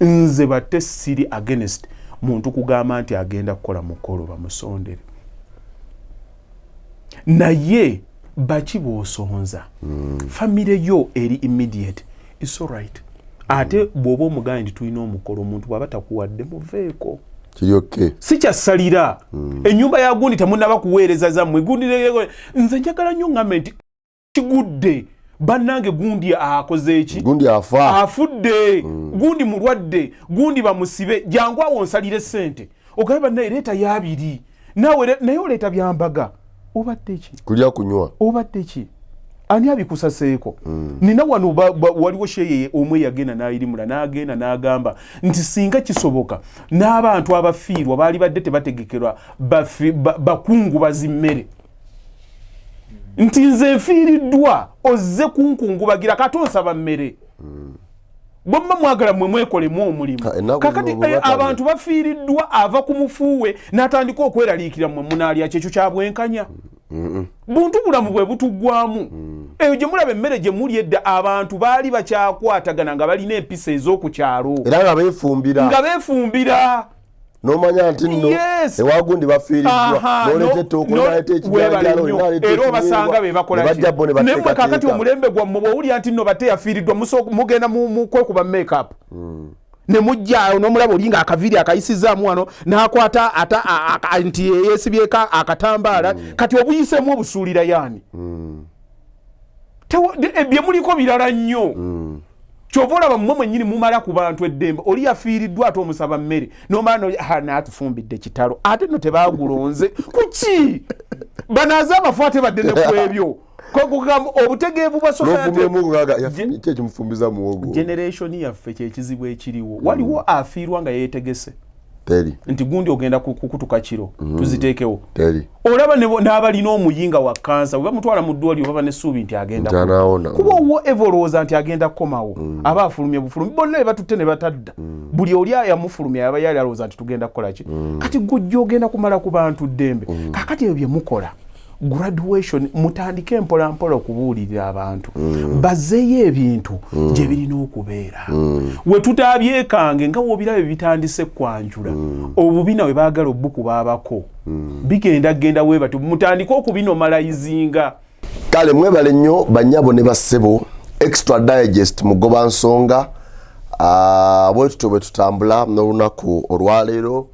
nze batte siri against muntu kugamba nti agenda kukola mukolo bamusondere naye baki bosonza family yo eri immediate it's all right ate bwobo mugandi tulina omukolo omuntu bwaba takuwadde muveeko kiyoke si kyasalira ennyumba ya gundi temunaba kuweereza zammwe gundi nze njagala nnyo ngambe nti kigudde bannange gundi akoze eki gundi afudde gundi mulwadde gundi bamusibe jangu awo nsalire ssente ogabe bannaye leeta yabiri nawe naye oleeta byambaga obadde ki kulya kunywa obadde ki ani abikusaseeko nina wano waliwo sheye omwe yagenda nayirimula n'agenda n'agamba nti singa kisoboka n'abantu abafiirwa baali badde tebategekerwa bakungubazi mmere nti nze nfiiriddwa ozze kunkungubagira kati onsaba mmere bomma mwagala mwe mwekolemu omulimu kakati abantu bafiiriddwa ava ku mufuuwe n'atandika okweraliikira mwe munaalya kyekyo kya bwenkanya buntu bulamu bwe butuggwamu eyo gye mulaba emmere gye muli edda abantu baali bakyakwatagana nga balina empisa ez'oku kyalo era nga beefumbira nomanya nti nno ewagundi bafiiriddwa noleeta ettooko naleeta ekijanjalo era obasanga be bakola nemwe kakati omulembe gwammwe bw'owulya nti nno bate yafiiriddwa mugenda mukwekuba make-up ne mujja n'omulaba olinga akaviiri akayisizaamu wano n'akwata nti yeesibyeko akatambaala kati obuyisemu obusuulira yaani bye muliko birala nnyo kyova olaba mmwe mwennyini mumala ku bantu eddembe oli yafiiriddwa ate omusaba mmere nomala naatufumbidde kitalo ate no tebaagulonze kuki banaaze amafu ate badde ne ku ebyo obutegeevu bwa generation yaffe kyekizibu ekiriwo waliwo afiirwa nga yeetegese nti gundi ogenda kukutuka kiro tuziteekewo olaba n'abalina omuyinga wa kansa bwe bamutwala mu ddwaliro baba n'essuubi nti agenda kuba owo evolooza nti agenda kukomawo aba afulumye bufulumi bonna batutte ne batadda buli oli yamufulumya yaba yali alowooza nti tugenda kukola ki kati gujja ogenda kumala ku bantu ddembe kakati ebyo bye mukola graduation mutandike mpola mpola okubuulirira abantu bazeeyo ebintu gye birina okubeera we tutaabyekanga nga wobirabe bitandise kwanjula obubi nawe baagala obukubaabako bigenda weebatu mutandike okubinomalayizinga kale mwebale nnyo bannyabo ne bassebo extradigest mugoba nsonga bwetutyo bwe tutambula n'olunaku olwaleero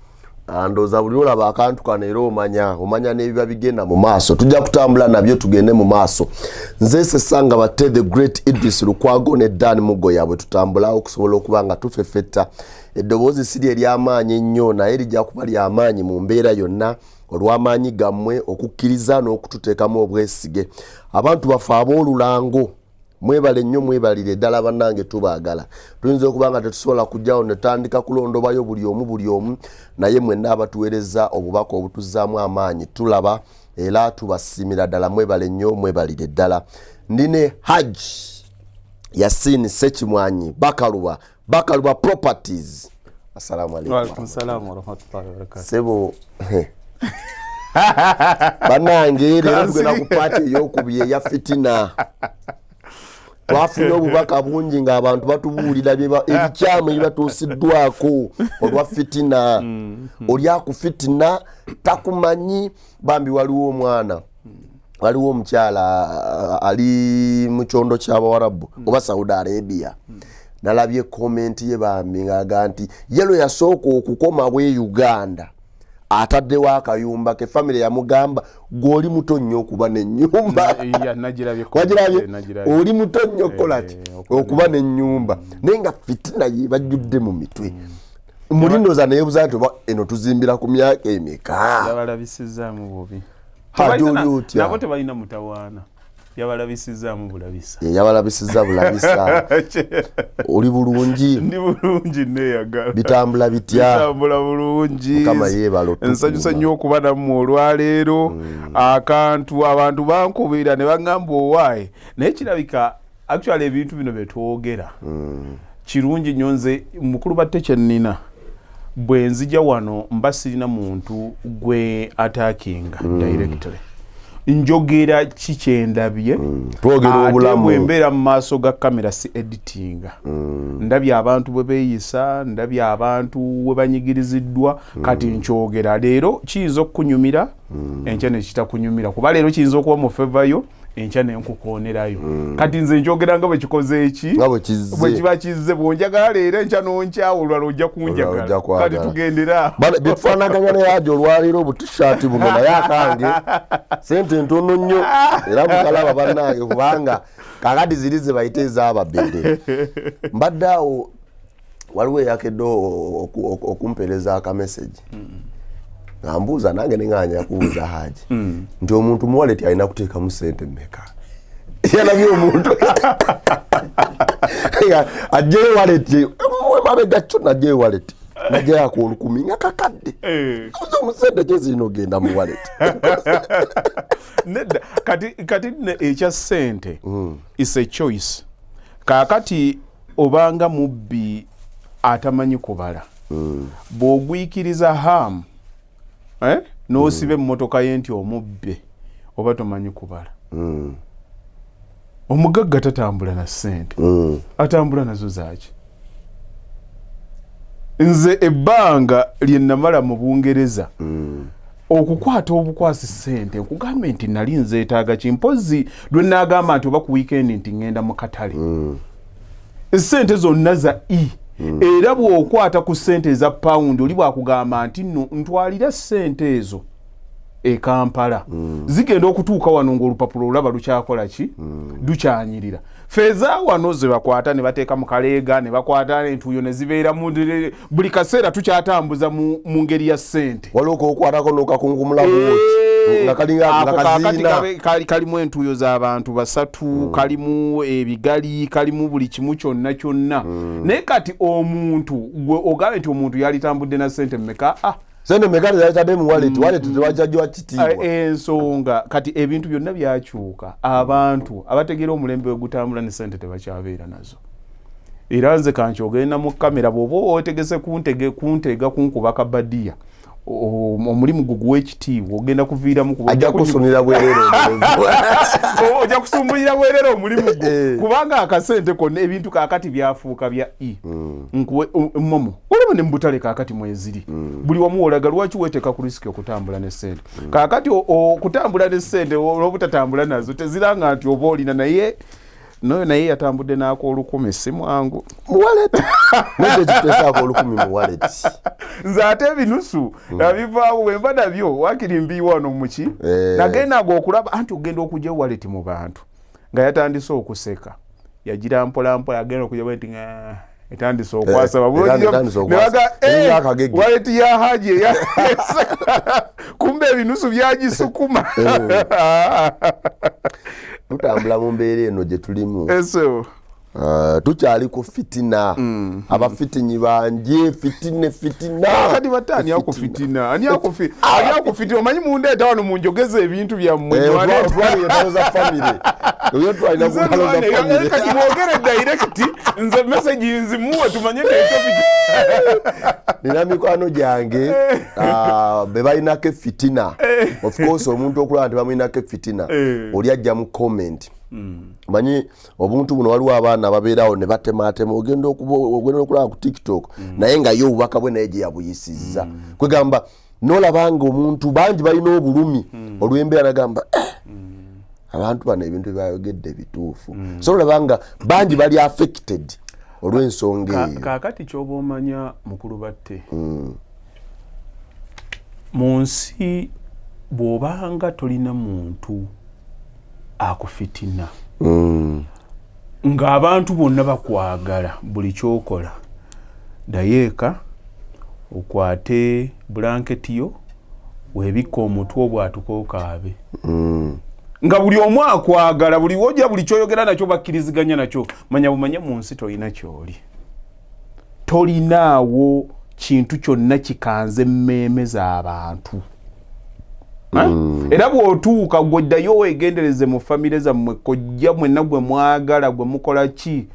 andoza buli olaba akantu kano era omanya n'ebiba bigenda mu maaso tujja kutambula nabyo tugende mu maaso nze sesanga batte the great Idris Lukwago ne Dan Mugoya bwe tutambula okusobola okuba nga tufeffetta eddoboozi siri ery'amaanyi ennyo naye lijja kuba ly'amaanyi mu mbeera yonna olw'amaanyi gammwe okukkiriza n'okututeekamu obwesige abantu bafe ab'olulango mwebale nnyo mwebalire ddala bannange tubaagala tuyinza okuba nga tetusobola kujjawo ne tutandika kulondobayo buli omu naye mwenna abatuweereza obubaka obutuzzaamu amaanyi tulaba era tubasiimira ddala mwebale nnyo mwebalire ddala ndine Hajji Yasin Bakaluba Properties. Assalamu alaikum. Wa alaikum salaam wa rahmatullahi wa barakatuh. Sebo bannange leero tugenda ku paati ey'okubiri eya Fitina. Twafuna obubaka bungi ng'abantu batubuulira ebikyamu ebibatuusiddwako olwa Fitina. Oli akufitina takumanyi bambi waliwo omwana waliwo omukyala ali mu kyondo ky'Abawarabu oba Saudi Arabia nalabye komenti ye bambi ng'aga nti yelo yasooka okukoma bwe Uganda ataddewo akayumba ke family yamugamba gw'oli muto nnyo okuba n'ennyumba oli muto nnyo kolaki okuba n'ennyumba naye nga Fitina ye bajjudde mu mitwe mulindoza neyebuza nti oba eno tuzimbira ku myaka emeka yabalabisizaamu bubi nabo tebalina mutawaana yabalabisizaamu bulabisa yabalabisiza bulabisa oli bulungi ndi bulungi neyagala bitambula bitya bitambula bulungi kama yebalo nsanyusa nnyo okuba nammwe olwaleero akantu abantu bankubira ne bagamba owaaye naye kirabika actually ebintu bino betwogera kirungi nnyo nze mukulu batte kyennina bwe nzija wano mba sirina muntu gwe attacking directly njogera kikyendabye bwembeera mu maaso ga kamera si editinga ndabye abantu bwe beeyisa ndabye abantu bwe banyigiriziddwa kati nkyogera leero kiyinza okukunyumira enkya ne kitakunyumira kuba leero kiyinza okuba mu fevayo enkya nenkukoonerayo kati nze njogera nga bwe kikoze eki bwe kiba kizze bwonjagala leero enkya nonkyawulwala ojja kunjagala kati tugendera bitufaanaganya ne Hajji olwaleero obutishaati buno naye akange sente ntono nnyo era mukalaba bannange kubanga kakati ziri ze bayite ez'ababedde mbadde awo waliwo eyakedde okumpeereza akameseji ngambuuza nange neŋŋanya kubuuza Hajji nti omuntu mu wallet alina kuteekamu sente mmeka yalabye omuntu ajjeyo wallet mabega kyo najjeyo wallet najjayo ako 10 nga kakadde omusente kyezirina ogenda mu wallet nedda kati ekya sente is a choice kakati obanga mubbi atamanyi kubala bw'ogwikiriza hamu n'osiba emmotoka ye nti omubbe oba tomanyi kubala omugagga tatambula na ssente atambula nazo zaaki nze ebbanga lye namala mu Bungereza okukwata obukwasi ssente nkugamba nti nali nzeetaaga kimpozi lwe naagamba nti oba ku weekend nti ngenda mu katale ssente zonna za era bw'okwata ku ssente eza pawundi oli bwakugamba nti nno ntwalira ssente ezo e Kampala zigenda okutuuka wano ng'olupapula olaba lukyakola ki lukyanyirira feeza wano ze bakwata ne bateeka mu kaleega ne bakwata entuuyo ne zibeera buli kaseera tukyatambuza mu ngeri ya ssente waliwo kokwatako n'okakunkumulamu nga kalinga kalimu entuuyo z'abantu basatu kalimu ebigali kalimu buli kimu kyonna kyonna naye kati omuntu gwe ogambe nti omuntu yalitambudde na ssente mmeka sente mmeka zayitadde mu wallet tewajjajwa kitiibwa ensonga kati ebintu byonna byakyuka abantu abategeera omulembe we gutambula ne ssente tebakyabeera nazo era nze kankyogenda mu kamera bw'oba otegese kuntega kunkuba kabadiya omulimu guguwa ekitiibwa ogenda kuviiramu ajja kusumira bwerere ojja kusumbulira bwerere omulimu gwo kubanga akasente konna ebintu kakati byafuuka bya nkuwe momo olaba ne mubutale kakati mweziri buli wamu olaga lwaki weteeka ku risiki okutambula ne ssente kakati okutambula ne ssente n'obutatambula nazo teziranga nti oba olina naye noyo naye yatambudde n'ako 10 si mwangu mu wallet neze kitesaako 10 mu wallet nze ate ebinusu nabivaawo bwe mba nabyo wakiri mbiiwa wano muki nagenda okulaba anti ogenda okujja wallet mu bantu nga yatandise okuseka yagira mpola mpola agenda okujja nti etandise okwasaba wallet ya Hajji kumbe ebinusu byagisukuma tutambula mu mbeera eno gye tulimu tukyali ku fitina abafitinyi banje fitina kati batani ako fitina ani ako fitina omanyi mundeeta wano munjogeze ebintu byammwe twaliyetaloza famire oyo twalina kutaloza famire kati mwogere direct nze message nzimuwe tumanye topic nina mikwano gyange be balinako fitina of course omuntu okulaba nti bamuyinako fitina oli ajja mu comment manyi obuntu buno waliwo abaana ababeerawo ne batematema ogenda okulaba ku TikTok naye nga yo obubaka bwe naye gye yabuyisizza kwegamba n'olabanga omuntu bangi balina obulumi olw'embeera nagamba abantu bano ebintu byayogedde bituufu so olabanga bangi bali affected olw'ensonga eyo kaakati ky'oba omanya mukulu batte mu nsi bw'obanga tolina muntu akufitina ng'abantu bonna bakwagala buli kyokola dayeeka okwate blanketi yo weebikka omutwe obwatuka okaabe nga buli omu akwagala buli wojja buli kyoyogera nakyo bakkiriziganya nakyo manya bumanye mu nsi tolina kyoli tolinaawo kintu kyonna kikanze emmeeme z'abantu era bw'otuuka gw'oddayo weegendereze mu famire zammwe kojja mwenna gwe mwagala gwe mukola ki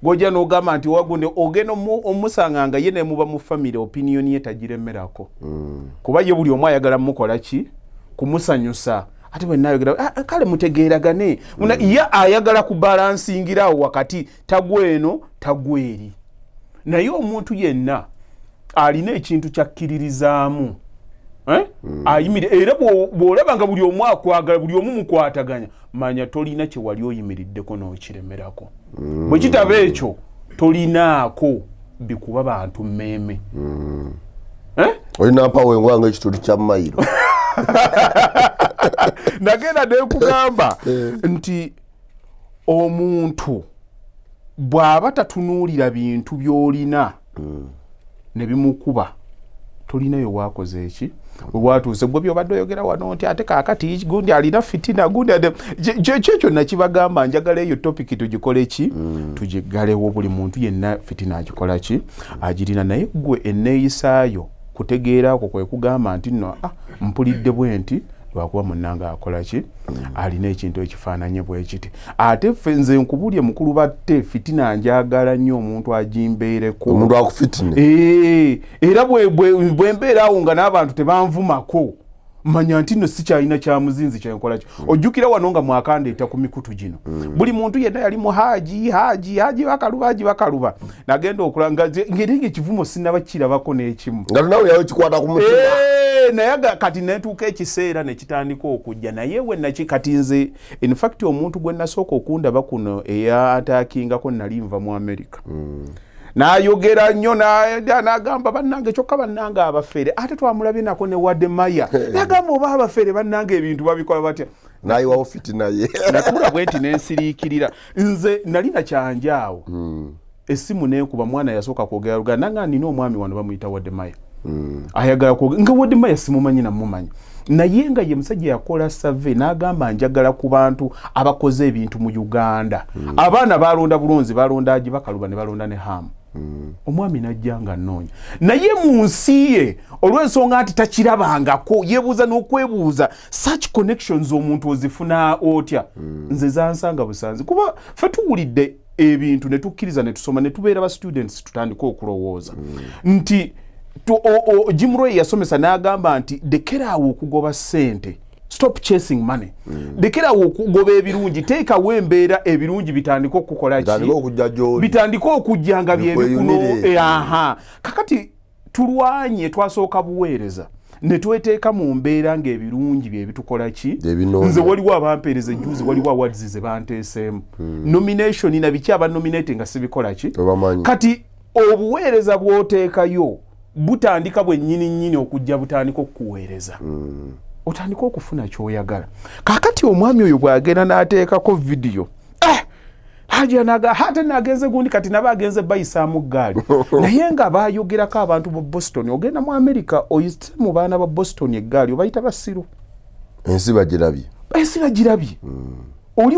gw'ojja n'ogamba nti wagunde ogenda omusanga nga ye nemuba mu famire opiniyoni ye tagiremerako kuba ye buli omu ayagala mukola ki kumusanyusa ate bwe nayogera kale mutegeeragane ya ayagala kubalansingirawo wakati tagweno tagweri naye omuntu yenna alina ekintu kyakkiririzaamu ayimire era bw'olaba nga buli omu akwagala buli omu mukwataganya manya tolina kye wali oyimiriddeko n'okiremerako bwe kitaba ekyo tolinaako bikuba bantu mmeeme olina mpawo engwanga ekituli kya mayiro nagenda nekugamba nti omuntu bw'aba tatunuulira bintu by'olina ne bimukuba tolinayo waakoze eki watuuse gwe byobadde oyogera wano nti ate kaakati gundi alina fitina gundi kyekyo nakibagamba njagala eyo topiki tugikole ki tugigalewo buli muntu yenna fitina agikola ki agirina naye gwe enneeyisaayo kutegeera ako kwe kugamba nti nno mpulidde bwe nti lwakuba munnanga akola ki alina ekintu ekifaananye bwe kiti ate ffe nze nkubulye mukulu batte fitina njagala nnyo omuntu agimbeereko omuntu akufitine era bwe mbeeraawo nga n'abantu tebanvumako manya nti nno sikyalina kyamuzinzi kyenkola ki ojjukira wano nga mwakandeeta ku mikutu gino buli muntu yenna yali mu haji bakaluba nagenda okulanga ngeri ekivumo sinaba kirabako n'ekimu nga nawe yawe kikwata ku mutima naye kati netuuka ekiseera nekitandika okujja naye wenaki kati nze in fact omuntu gwe nasooka okundaba kuno eyataakingako nali nva mu America n'ayogera nnyo n'agamba bannange kyokka bannange abafere ate twamulabye nako ne wadde maya n'agamba oba abafere bannange ebintu babikola batya nayiwawo fitina ye nakula bwe nti nensiriikirira nze nali nakyanjaawo essimu nekuba mwana yasooka kwogera Luganda nanga nina omwami wano bamuyita wadde maya ayagala kwogera nga wadde maya simumanyi namumanyi naye nga ye musajja yakola survey n'agamba njagala ku bantu abakoze ebintu mu Uganda abaana balonda bulonzi balonda Hajji Bakaluba ne balonda ne Hamu omwami najja nga nnoonya naye mu nsi ye olw'ensonga nti takirabangako yeebuuza n'okwebuuza such connections omuntu ozifuna otya nze zansanga busanzi kuba ffe tuwulidde ebintu ne tukkiriza ne tusoma ne tubeera ba students tutandika okulowooza nti Jim Roy yasomesa n'agamba nti dekerawo okugoba ssente stop chasing money dekerawo okugoba ebirungi teekawo embeera ebirungi bitandika okukola ki bitandika okujja nga byebikuno kakati tulwanye twasooka buweereza ne tweteeka mu mbeera ng'ebirungi bye bitukola ki nze waliwo abampeereza ejjuzi waliwo awards ze banteeseemu nomination na biki abanominate nga sibikola ki kati obuweereza bw'oteekayo butandika bwe nnyini okujja butandika okukuweereza otandika okufuna kyoyagala kakati omwami oyo bw'agenda n'ateekako vidiyo hate nagenze gundi kati naba agenze bayisaamu ggaali naye nga bayogerako abantu ba Boston ogenda mu America oyise mu baana ba Boston eggaali obayita basiru ensi bagirabye oli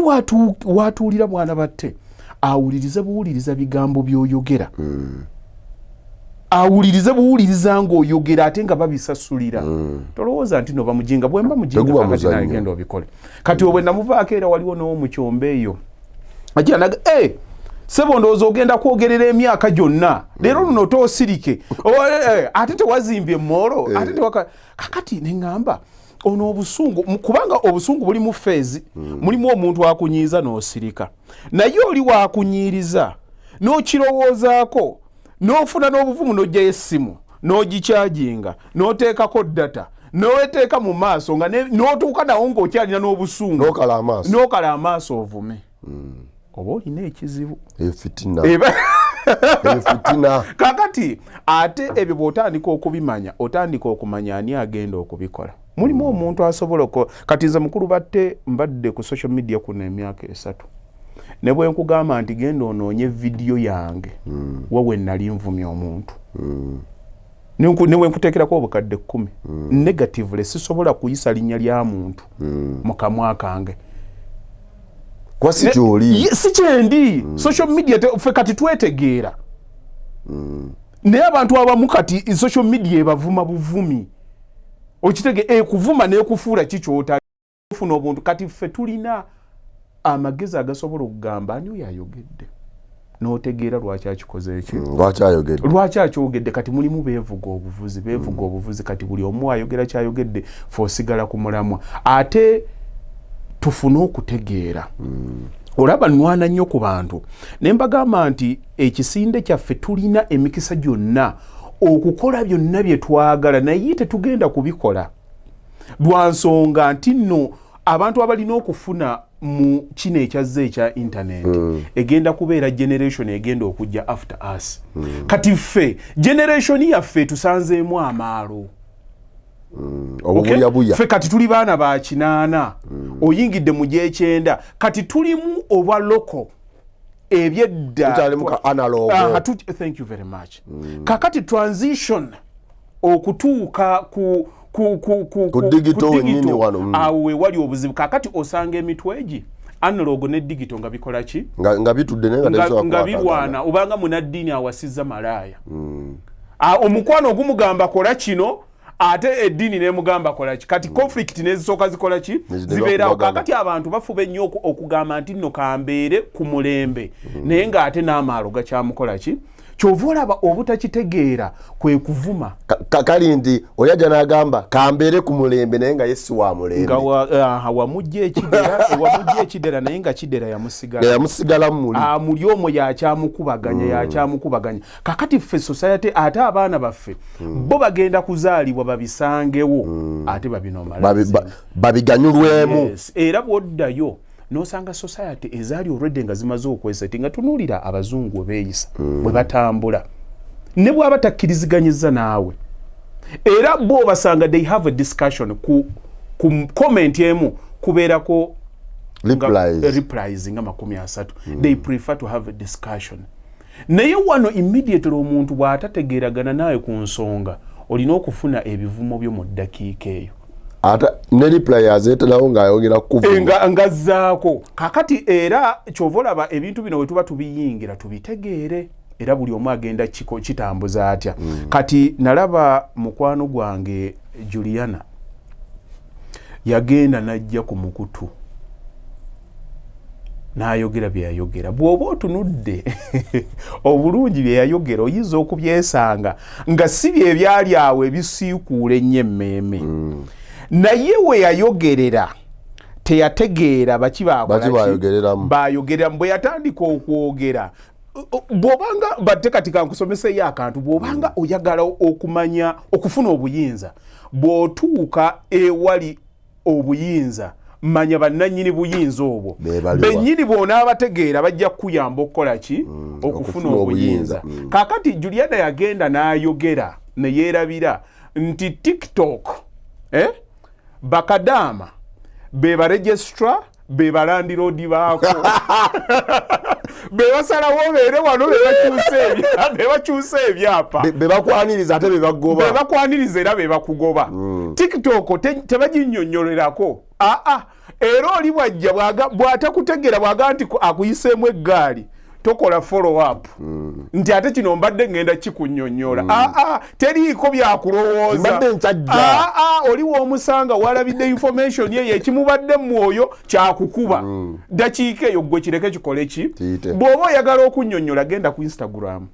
watuulira mwana batte awuliriza buwuliriza bigambo by'oyogera awuliriza buwuliriza ng'oyogera ate nga babisasulira tolowooza nti no bamujinga bwemba mujinga kati nagenda obikole kati obwe namuvaako era waliwo n'omukyombe eyo ajja naga sebo ndowooza ogenda kwogerera emyaka gyonna leero luno toosirike ate tewazimbye moolo ate kakati neŋŋamba ono obusungu kubanga obusungu buli mu feezi mulimu omuntu akunyiiza n'osirika naye oli waakunyiiriza n'okirowoozaako n'ofuna n'obuvumu n'ojjayo essimu n'ogikyajinga n'oteekako data n'oweteeka mu maaso nga n'otuuka nawo ng'okyalina n'obusungu n'okala amaaso ovume oba olina ekizibu fitina kakati ate ebyo bw'otandika okubimanya otandika okumanya ani agenda okubikola mulimu omuntu asobola kati nze mukulu batte mbadde ku social media kuno emyaka 3 ne bwe nkugamba nti genda onoonye vidiyo yange wawe nali nvumye omuntu ne bwe nkuteekerako obukadde 10 negatively sisobola kuyisa linnya lya muntu mu kamwa kange kwa si kyoli si kyendi social media ffe kati twetegeera naye abantu abamu kati social media ebavuma buvumi okitege kuvuma n'ekufuula kikyota funa obuntu kati ffe tulina amagezi agasobola okugamba ani oyo ayogedde n'otegeera lwaki akikoze eki lwaki akyogedde kati mulimu beevuga obuvuzi kati buli omu ayogera kyayogedde fe osigala ku mulamwa ate tufune okutegeera olaba nwana nnyo ku bantu ne mbagamba nti ekisinde kyaffe tulina emikisa gyonna okukola byonna bye twagala naye tetugenda kubikola lwa nsonga nti nno abantu abalina okufuna mu kino ekyazze ekya internet egenda kubeera generation egenda okujja after us kati ffe generation yaffe tusanzeemu amaalo ffe kati tuli baana ba 8 oyingidde mu gy'ekyenda kati tulimu obwa loko ebyedda thank you very much kakati transition okutuuka ku digital wenyini wano awe wali obuzibu kakati osanga emitweji analog ne digital nga bikola ki nga bitudde nga birwana obanga munaddiini awasizza malaya omukwano ogumugamba kola kino ate eddiini nemugamba kola ki kati conflict nezisooka zikola ki zibeerawo kakati abantu bafuba ennyo okugamba nti nno kambeere ku mulembe naye ng'ate n'amaalo gakyamukola ki kyova olaba obutakitegeera kwe kuvuma kali nti oli ajja n'agamba kambeere ku mulembe naye nga Yesu wa mulembe wamujja ekidera naye nga kidera yamusigala muli omwo yakyamukubaganya kakati ffe society ate abaana baffe bo bagenda kuzaalibwa babisangewo ate babiganyulwemu era bwoddayo nosanga society ezaali already nga zimaze okweseti nga tunuulira abazungu beeyisa bwe batambula ne bw'aba takkiriziganyiza naawe era bo basanga they have a discussion ku comment emu kubeerako replies nga 30 they prefer to have a discussion naye wano immediately omuntu bw'atategeeragana naawe ku nsonga olina okufuna ebivumo byo mu ddakiika eyo ata ne reply azetelawo ng'ayogera kuvuma ngazzaako kakati era kyova olaba ebintu bino we tuba tubiyingira tubitegeere era buli omu agenda kitambuza atya kati nalaba mukwano gwange Juliana yagenda najja ku mukutu n'ayogera bye yayogera bw'oba otunudde obulungi bye yayogera oyinza okubyesanga nga si bye byali awo ebisiikuula ennyo emmeeme naye we yayogerera teyategeera baki bayogereramu bwe yatandika okwogera bw'obanga batte kati kankusomeseyo akantu bw'obanga oyagala okumanya okufuna obuyinza bw'otuuka ewali obuyinza manya bannannyini buyinza obwo bennyini bw'onaabategeera bajja kukuyamba okukola ki okufuna obuyinza kaakati Juliana yagenda n'ayogera ne yeerabira nti TikTok bakadaama be baregistra be balandiroodi baako be basalawo beere wano be bakyusa ebyapa be bakwaniriza ate be bakwaniriza era be bakugoba TikTok tebaginnyonnyolerako era oli bwajja bw'atakutegeera bwaga nti akuyiseemu eggaali tokola follow up nti ate kino mbadde ngenda kikunnyonnyola teriiko byakulowooza oli w'omusanga walabidde information ye ekimubadde mwoyo kyakukuba dakiika eyo gwe kireke kikole ki bw'oba oyagala okunnyonnyola genda ku Instagram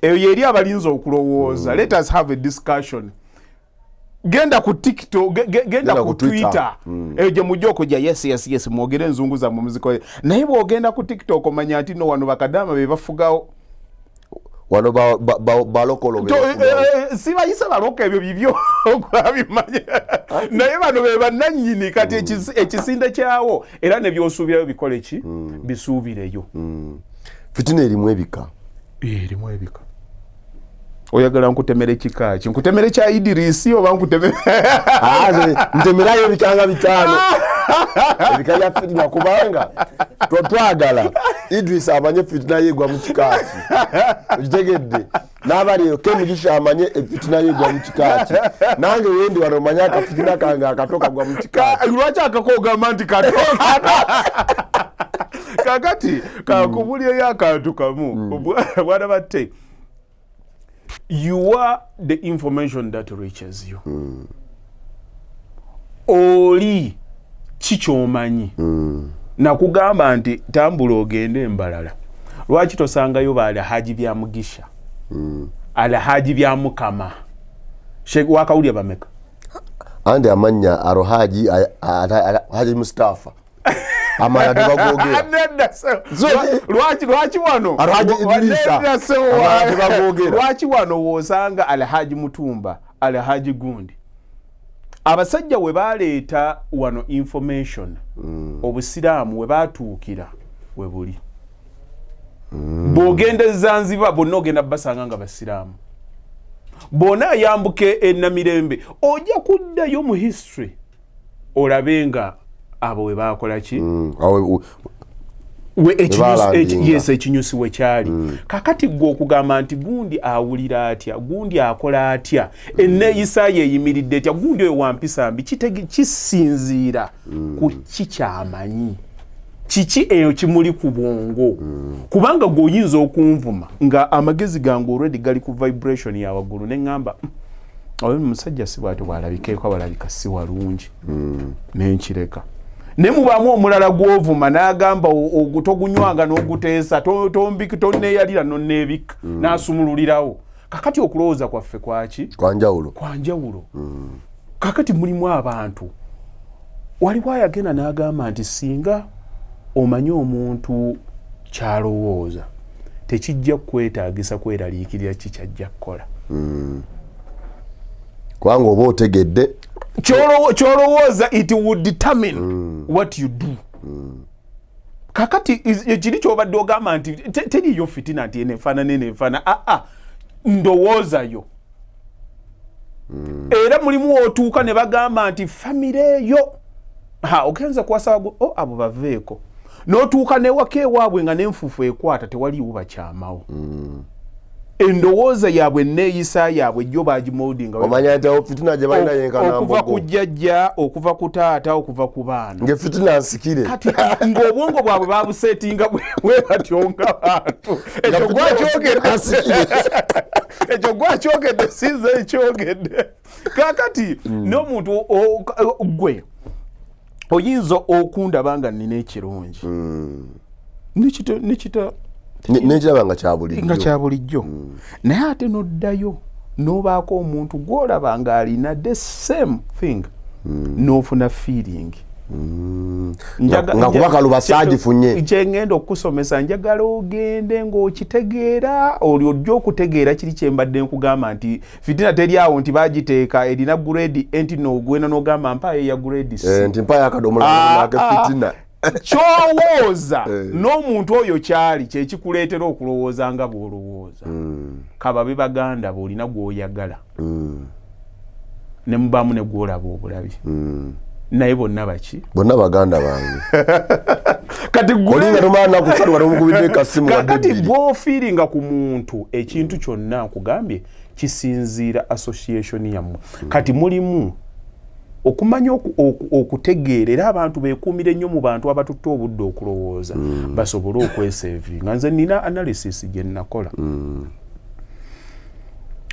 eyo yeri abalinza okulowooza let us have a discussion genda ku TikTok genda ku Twitter gye mujja okujja yes mwogere enzungu zammwe muzikoye naye bw'ogenda ku TikTok omanya nti no wano bakadaama be bafugawo wano balokolo si bayisa baloko ebyo bibyo okwabimanya naye bano be bannannyini kati ekisinde kyawo era ne by'osuubirayo bikole ki bisuubireyo Fitina erimu ebika oyagala nkutemere kika ki nkutemere kya Idirisi oba nkutemere ntemerayo ebikanga 5 ebika bya Fitina kubanga twagala Idris amanye Fitina yegwa mu kikaaki okitegedde n'abaliyo Kemugisha amanye Fitina yegwa mu kikaaki nange wendi wano manya aka Fitina kange akatoka gwa mu kikaaki lwaki akakogamba nti katoka kakati kakubulyeyo akantu kamu bwana batte you are the information that reaches you oli kikyomanyi nakugamba nti tambula ogende embalala lwaki tosangayo baali Hajji bya Mugisha ala Hajji bya Mukama wakawulya bameka andi amanya Haji Haji Mustafa amala tebagogera lwaki wano Haji Idrisa amala tebagogera lwaki wano wosanga Alhaji Mutumba Alhaji Gundi abasajja we baleeta wano information obusiraamu we batuukira we buli bw'ogenda Zanzibar bonna ogenda basanga nga basiraamu bona yambuke Namirembe ojja kuddayo mu history olabenga abo we bakola ki yes ekinyusi we kyali kakati gwe okugamba nti Gundi awulira atya Gundi akola atya enneeyisa ye eyimiridde etya Gundi oyo wampisa mbi kisinziira ku kikyamanyi kiki eyo kimuli ku bwongo kubanga gwoyinza okunvuma nga amagezi gange already gali ku vibration ya waggulu ne ngamba oyo musajja si bwatyo bwalabikeeko balabika si walungi nenkireka ne mubaamu omulala gwovuma n'agamba ogutogunywanga n'oguteesa tombiki tonneeyalira nonneebika n'asumululirawo kakati okulowooza kwaffe kwaki kwanjawulo kakati mulimu abantu waliwo ayagenda n'agamba nti singa omanyi omuntu kyalowooza tekijja kwetaagisa kweraliikirira kikyajja kukola kubanga oba otegedde kyolowooza it would determine what you do kakati ekiri kyobadde ogamba nti teriyo fitina nti nefaana ndowoozayo era mulimu otuuka ne bagamba nti famire eyo ogenza kuwasaba abo baveeko n'otuuka newaka ewaabwe nga n'enfuufu ekwata tewaliwo bakyamawo endowooza yaabwe neeyisa yaabwe jjo bagimoldinga omanya nti fitina gye balina yenkanambogo okuva ku jjajja okuva ku taata okuva ku baana nge fitina nsikire kati ng'obwongo bwabwe babuseetinga bwe batyo nga bantu ekyo gwakyogedde sinze ekyogedde kakati n'omuntu gwe oyinza okundaba nga nina ekirungi nekiraba nga kyabulijjo naye ate noddayo n'obaako omuntu gw'olaba ng'alina the same thing n'ofuna feeling nga kubakaluba saagifunye kyengenda okukusomesa njagala ogende ng'okitegeera olyo okutegeera kiri kyembadde nkugamba nti fitina teri awo nti bagiteeka erina grade enti n'ogwena n'ogamba mpaayo ya grade nti mpaayo akadomola fitina kyowooza n'omuntu oyo kyali kyekikuleetera okulowooza nga bw'olowooza kababe baganda bw'olina gw'oyagala ne mubaamu ne gw'olaba obulabi naye bonna baki bonna baganda bange kati olinga tomala kusalwa n'omukubidde kasimu kati bw'ofiiringa ku muntu ekintu kyonna nkugambye kisinziira association yammwe kati mulimu okumanya okutegeera era abantu beekuumire nnyo mu bantu abatutte obudde okulowooza basobole okwesevinga nze nina analysis gye nakola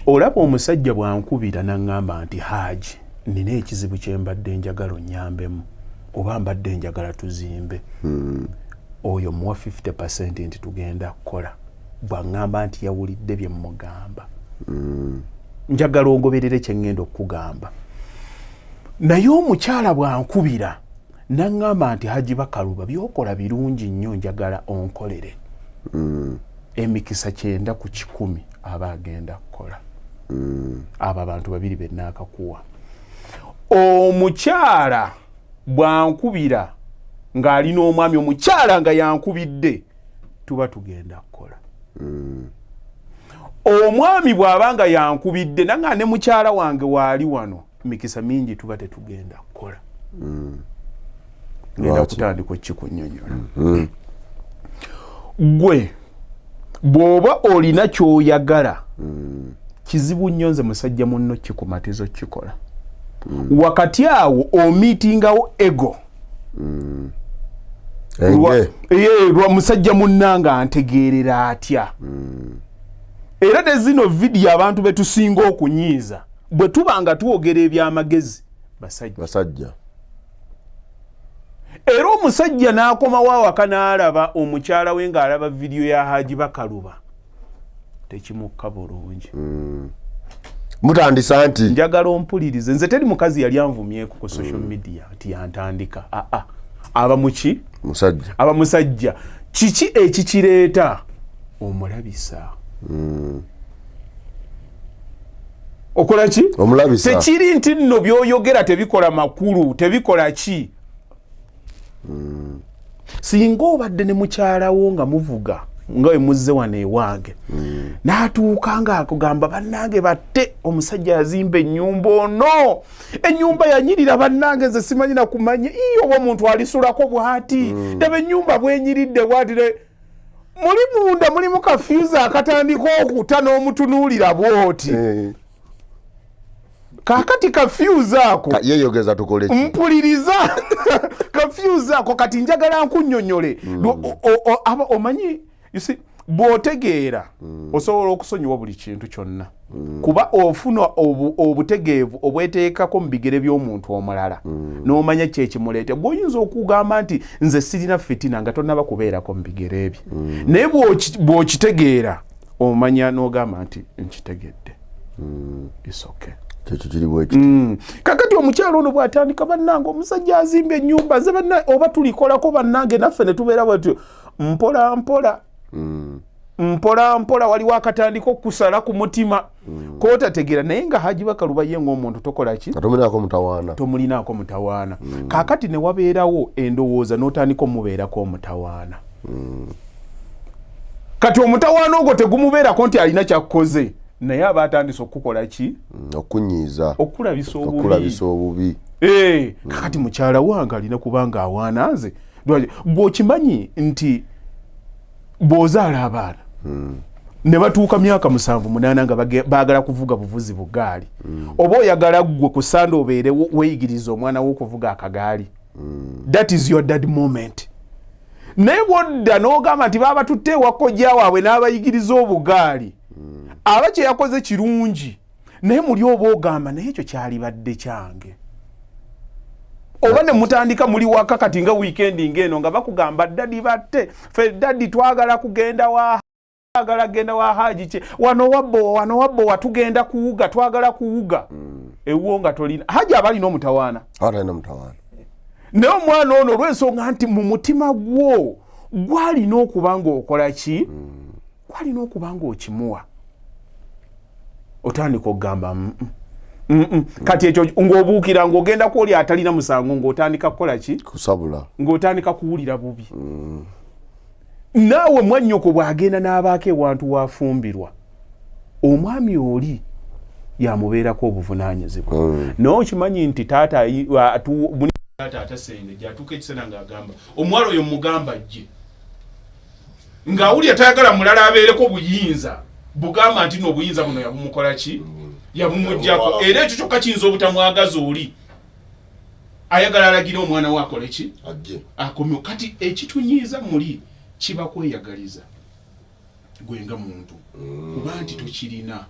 olaba omusajja bwankubira naŋŋamba nti Haji nina ekizibu kye mbadde njagala onnyambemu oba mbadde njagala tuzimbe oyo muwa 50% nti tugenda kukola bwaŋŋamba nti yawulidde bye mmugamba njagala ogoberere kye ŋŋenda okukugamba naye omukyala bwankubira naŋŋamba nti Hajji Bakaluba byokola birungi nnyo njagala onkolere emikisa 9 ku 10 aba agenda kukola abo abantu babiri be naakakuwa omukyala bwankubira ng'alina omwami omukyala nga yankubidde tuba tugenda kukola omwami bw'abanga yankubidde nanga ne mukyala wange waali wano mikisa mingi tuba tetugenda kukola ngenda kutandika okikunyonyola gwe bw'oba olina ky'oyagala kizibu nnyo nze musajja munno kikumatizo kikola wakati awo omiitingawo ego lwa musajja munnanga antegeerera atya era ne zino vidiyo abantu betusinga okunyiiza bwe tuba nga twogera ebyamagezi basajja era omusajja n'akomawo awaka n'alaba omukyala we ng'alaba vidiyo ya Hajji Bakaluba tekimukka bulungi mutandisa nti njagala ompulirize nze teri mukazi yali anvumyeko ku social media ati yantandika abamuki abamusajja kiki ekikireeta omulabisa okola ki omulabisa tekiri nti nno byoyogera tebikola makulu tebikola ki singa obadde ne mukyalawo nga muvuga nga emuzze wano ewange n'atuuka nga akugamba bannange batte omusajja yazimba ennyumba ono ennyumba yanyirira bannange nze simanyi na kumanya oba omuntu alisulako bwati ndaba ennyumba bwenyiridde bwati muli munda mulimu kafyuza akatandika okuta n'omutunuulira bwoti kakati kafyuza ako yeyogeza tukole mpuliriza kafyuza ako kati njagala nkunnyonnyole omanyi bw'otegeera osobola okusonyiwa buli kintu kyonna kuba ofuna obutegeevu obweteekako mu bigere by'omuntu omulala n'omanya kyekimuleete gw'oyinza okugamba nti nze sirina fitina nga tonnaba kubeerako mu bigere ebyo naye bw'okitegeera omanya n'ogamba nti nkitegedde isoke kyekyo kiri bwekiti kakati omukyalo ono bw'atandika bannange omusajja azimba ennyumba ze oba tulikolako bannange naffe ne tubeera bwetyo mpola mpola waliwo akatandika okusala ku mutima kootategeera naye nga Hajji Bakaluba ye ng'omuntu tokola ki tomulinaako mutawaana kakati ne wabeerawo endowooza n'otandika omubeerako omutawaana kati omutawaana ogwo tegumubeerako nti alina kyakkoze naye aba atandise okukola ki okunyiiza okulabisa obubi kakati mukyala wange alina kubanga awaana nze bw'okimanyi nti bw'ozaala abaana ne batuuka myaka 7-8 nga baagala kuvuga buvuzi bugaali oba oyagala gwe ku Sande obeere weeyigiriza omwana wo okuvuga akagaali that is your dad moment naye bwodda n'ogamba nti baaba tutte ewakojja waabwe n'abayigiriza obugaali aba kye yakoze kirungi naye muli oba ogamba naye ekyo kyalibadde kyange oba ne mutandika muli waka kati nga weekendi ng'eno nga bakugamba dadi batte fe dadi twagala kugenda wa Hajji kye wano wabbo watugenda kuwuga twagala kuwuga ewo nga tolina Hajji aba alina omutawaana naye omwana ono olw'ensonga nti mu mutima gwo gwalina okuba ng'okola ki gwalina okuba ng'okimuwa otandika okugamba kati ekyo ng'obuukira ng'ogenda kwoli atalina musango ng'otandika kukola ki kusabula ng'otandika kuwulira bubi naawe mwannyoko bw'agenda n'abaako ewantu wafumbirwa omwami oli yamubeerako obuvunaanyizibwa naye okimanyi nti taata atasenge atuuka ekiseera ng'agamba omuwala oyo mugamba jje ng'awulira tayagala mulala abeereko buyinza bugamba nti n'obuyinza buno yabumukola ki yabumuggyako era ekyo kyokka kiyinza obutamwagaza oli ayagala alagire omwana we akole ki akomye kati ekitunyiiza muli kiba kweyagaliza gwe nga muntu kuba nti tokirina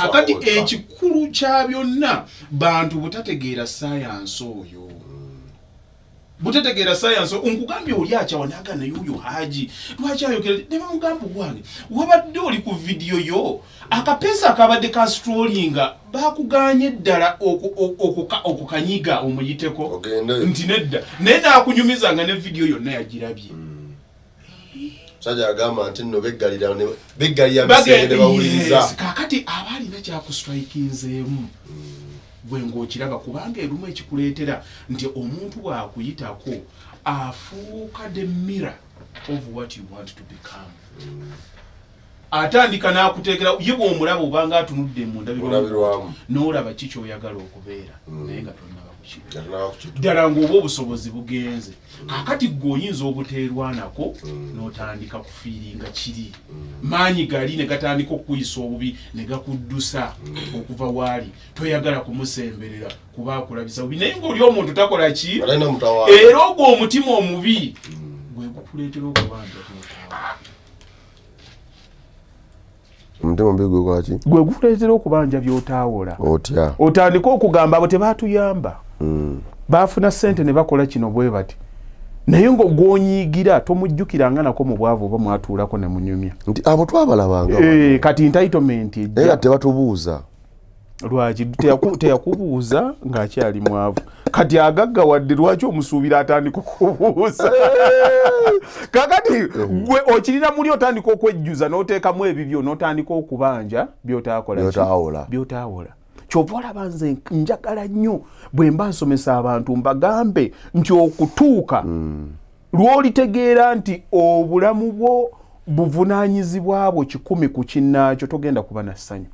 kakati ekikulu kya byonna bantu butategeera sayansi oyo butategeera sayansi onkugambye oli akyawa naga naye oyo Hajji lwaki ayogera ne bamugamba gwange wabadde oli ku vidiyo yo akapeesa akabadde ka strollinga bakuganye ddala okukanyiga omuyiteko nti nedda naye naakunyumizanga ne vidiyo yonna yagirabye sajja agamba nti nno beggalira bisenge ne bawuliriza kakati aba alina kyakustrikinzeemu gwe ng'okiraba kubanga erumu ekikuleetera nti omuntu bw'akuyitako afuuka the mirror of what you want to become atandika n'akuteekera ye bw'omulaba obanga atunudde mu ndabirwamu n'olaba ki ky'oyagala okubeera naye nga tonnaba kukira ddala ng'oba obusobozi bugenze kakati gw'oyinza obuteerwanako n'otandika kufiiringa kiri maanyi gali ne gatandika okukuyisa obubi ne gakuddusa okuva waali toyagala kumusemberera kuba akulabisa bubi naye ng'oli omuntu takola ki era ogwo omutima omubi gwe gukuleetera okubanja omutima omubi gwekola ki gwe gukuleetera okubanja by'otaawola otya otandika okugamba abo tebaatuyamba baafuna ssente ne bakola kino bwe bati naye ngo gonyigira tomujjukiranga nako mu bwavu oba mwatuulako ne munyumya nti abo twabalabanga kati entitlement era tebatubuuza lwaki teyakubuuza ng'akyali mwavu kati agaggawadde lwaki omusuubira atandika okubuuza kakati gwe okirina muli otandika okwejjuza n'oteekamu ebibyo n'otandika okubanja byotaawola kyova olaba nze njagala nnyo bwe mba nsomesa abantu mbagambe nti okutuuka lw'olitegeera nti obulamu bwo buvunaanyizibwa bwo 100 ku kinnaakyo togenda kuba na ssanyu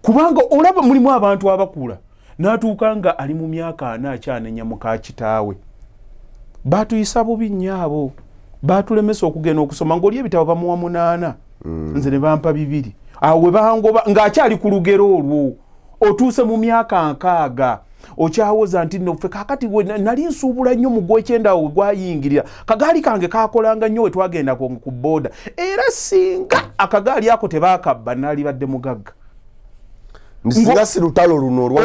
kubanga olaba mulimu abantu abakula n'atuuka nga ali mu myaka 4 akyanenya muka kitaawe baatuyisa bubi nnyo abo baatulemesa okugenda okusoma ng'oli ebitabo bamuwa 8 nze ne bampa 2 awo we bangoba ng'akyali ku lugero olwo otuuse mu myaka 6 okyawoza nti nno ffe kakati nali nsuubula nnyo mu gw'ekyenda we gwayingirira kagaali kange kakolanga nnyo we twagenda ku booda era singa akagaali ako tebaakabba naali badde mugagga singa si lutalo luno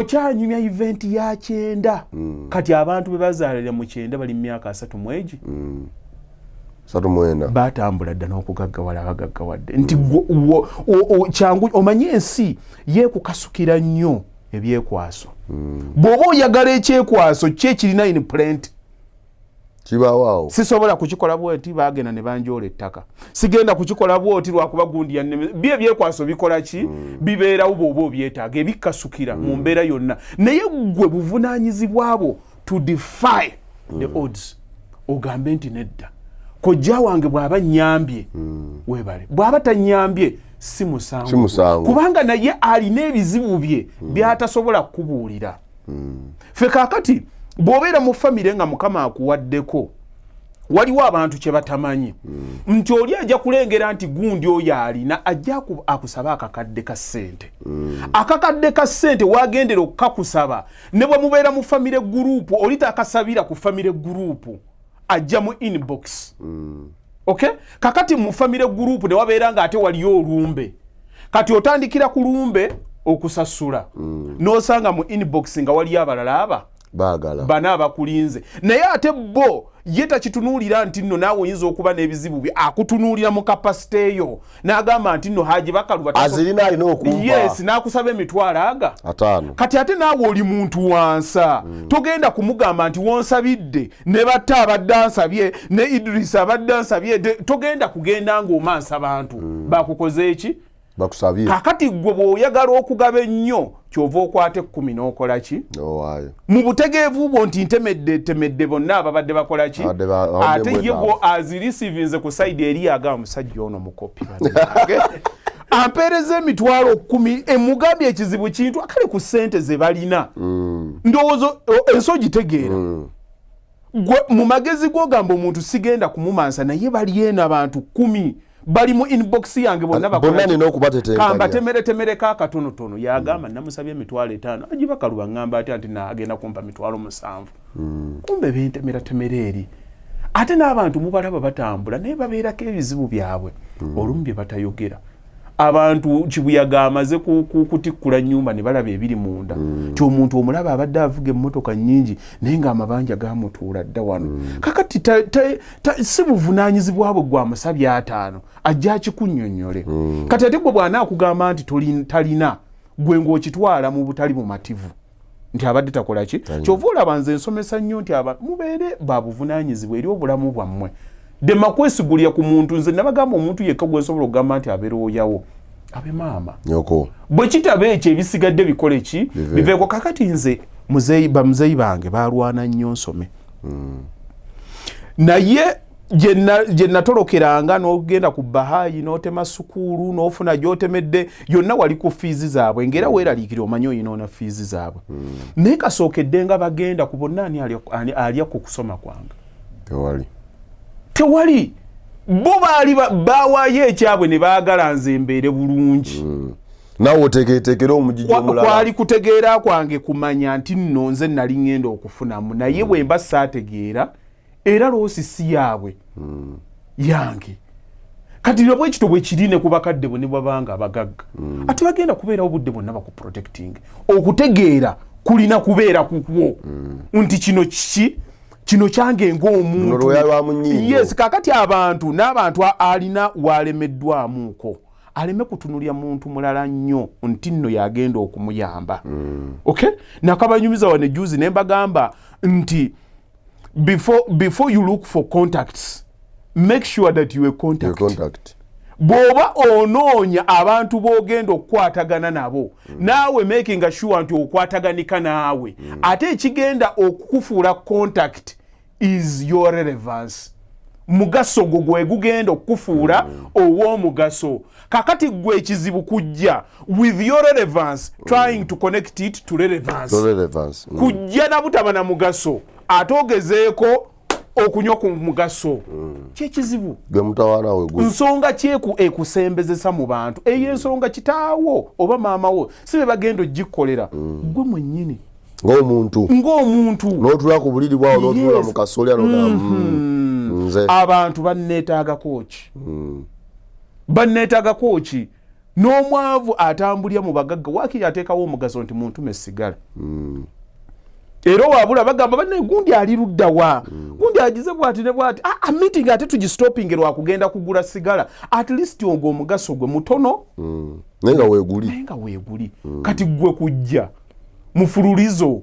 okyanyumya event ya 9 kati abantu be bazaalira mu 9 bali mu myaka 3 mwegi 3 batambula dda n'okugaggawala abagaggawadde nti kyangu omanye ensi yeekukasukira nnyo ebyekwaso bw'oba oyagala ekyekwaso kyekirina in plant kibawaawo sisobola kukikola bwoti bagenda ne banjoola ettaka sigenda kukikola bwoti lwakuba gundi bye ebyekwaso bikola ki bibeerawo bw'oba obyetaaga ebikasukira mu mbeera yonna naye gwe buvunaanyizibwabo to defy the odds ogambe nti nedda kojja wange bw'aba nnyambye weebale bw'aba tannyambye si musango kubanga naye alina ebizibu bye byatasobola kukubuulira ffe kaakati bw'obeera mu famire nga mukama akuwaddeko waliwo abantu kye batamanyi nti oli ajja kulengera nti gundi oyo alina ajja akusaba akakadde ka ssente akakadde ka ssente waagendera okukakusaba ne bwe mubeera mu famire gurupu oli takasabira ku famire gurupu ajja mu inbox okay kakati mu famire group ne wabeera nga ate waliyo olumbe kati otandikira ku lumbe okusasula n'osanga mu inbox nga waliyo abalala baagala bana abakulinze naye ate bo ye takitunuulira nti nno naawe oyinza okuba n'ebizibu bye akutunuulira mu kapasite eyo n'agamba nti nno Hajji Bakaluba azirina alina okumpa yes n'akusaba emitwalo 5 kati ate naawe oli muntu wansa togenda kumugamba nti wonsabidde ne batta abadde ansabye ne Idrisa abadde ansabye togenda kugenda ng'omansa bantu bakukoze eki bakusabye kakati gwe bw'oyagala okugaba ennyo kyova okwate 10 n'okola ki mu butegeevu bwo nti ntemedde bonna ababadde bakola ki ate ye bwo azirisivinze ku sayidi eri agamba omusajja ono mukopi ampeereza emitwalo 10 emugambye ekizibu kintu akali ku ssente ze balina ndowoozo enso gitegeera gwe mu magezi g'ogamba omuntu sigenda kumumansa naye bali eno abantu 10 bali mu inbox yange bonna kamba temere kakatonotono yagamba namusabye emitwalo 5 Hajji Bakaluba ngamba ati naagenda kumpa mitwalo 7 kumbe bentemera eri ate n'abantu mubalaba batambula naye babeerako ebizibu byabwe olumu bye batayogera abantu kibuyaga amaze kutikkula nnyumba ne balaba ebiri munda ky'omuntu omulaba abadde avuga emmotoka nnyingi naye ng'amabanja gamutuula dda wano kakati si buvunaanyizibwa bwe gwamusabye 5 ajja akikunnyonnyole kati ate gwe bw'anaakugamba nti talina gwe ng'okitwala mu butali bumativu nti abadde takola ki kyova olaba nze nsomesa nnyo nti mubeere babuvunaanyizibwa eri obulamu bwammwe dema kwesigulya ku muntu nze nabagamba omuntu yekka gwe nsobola okugamba nti abeerooyawo abe maama nyoko bwe kitaba ekyo ebisigadde bikole ki biveeko kakati nze bamuzeeyi bange balwana nnyo nsome naye gye natolokeranga n'ogenda ku bahayi n'otema sukuulu n'ofuna gy'otemedde yonna wali ku fiizi zaabwe ng'era weeraliikira omanyi oyinoona fiizi zaabwe naye kasookedde nga bagenda ku bonna ani alya ku kusoma kwange tewali bo baali bawaayo ekyabwe ne baagala nze mbeere bulungi naawe otegeetekera omugigi omulala kwali kutegeera kwange kumanya nti nno nze nali ngenda okufunamu naye bwe mba saategeera era loosi si yaabwe yange kati bwe ekito bwe kirine ku bakadde bwe ne bwabanga abagagga ate bagenda kubeera obudde bwonna bakuprotecting okutegeera kulina kubeera kukwo nti kino kiki kino kyange ng'omuntu. Yes, kakati n'abantu alina walemeddwamuuko. Aleme kutunulya muntu mulala nnyo nti nno yagenda okumuyamba. Okay? Nakabanyumiza wane juzi ne mbagamba nti before you look for contacts, make sure that you are contact. Bwoba onoonya abantu boogenda okukwatagana nabo, naawe making sure nti okwataganika naawe. Ate ekigenda okukufuula contact is your relevance. Mugaso gwe gugenda okufuula ow'omugaso. Kakati gwe ekizibu kujja with your relevance, trying to connect it to relevance. Kujja na butaba na mugaso atogezeeko okunywa ku mugaso. Kyekizibu gwe mutawana we gwe nsonga kyeku ekusembezesa mu bantu eyo ensonga kitaawo oba maamawo sibe bagenda ogikolera gwe mwennyini ng'omuntu n'otula ku buliri bwawo n'otula mu kasolya nze abantu banneetaagako ki n'omwavu atambulya mu bagagga waakiri ateekawo omugaso nti muntu mesigala. Era wabula bagamba banne gundi ali luddawa gundi agize bwati ne bwati meeting ate tugistopping lwa kugenda kugula sigala at least ogwo omugaso gwe mutono nenga weeguli kati gwe kujja mufululizo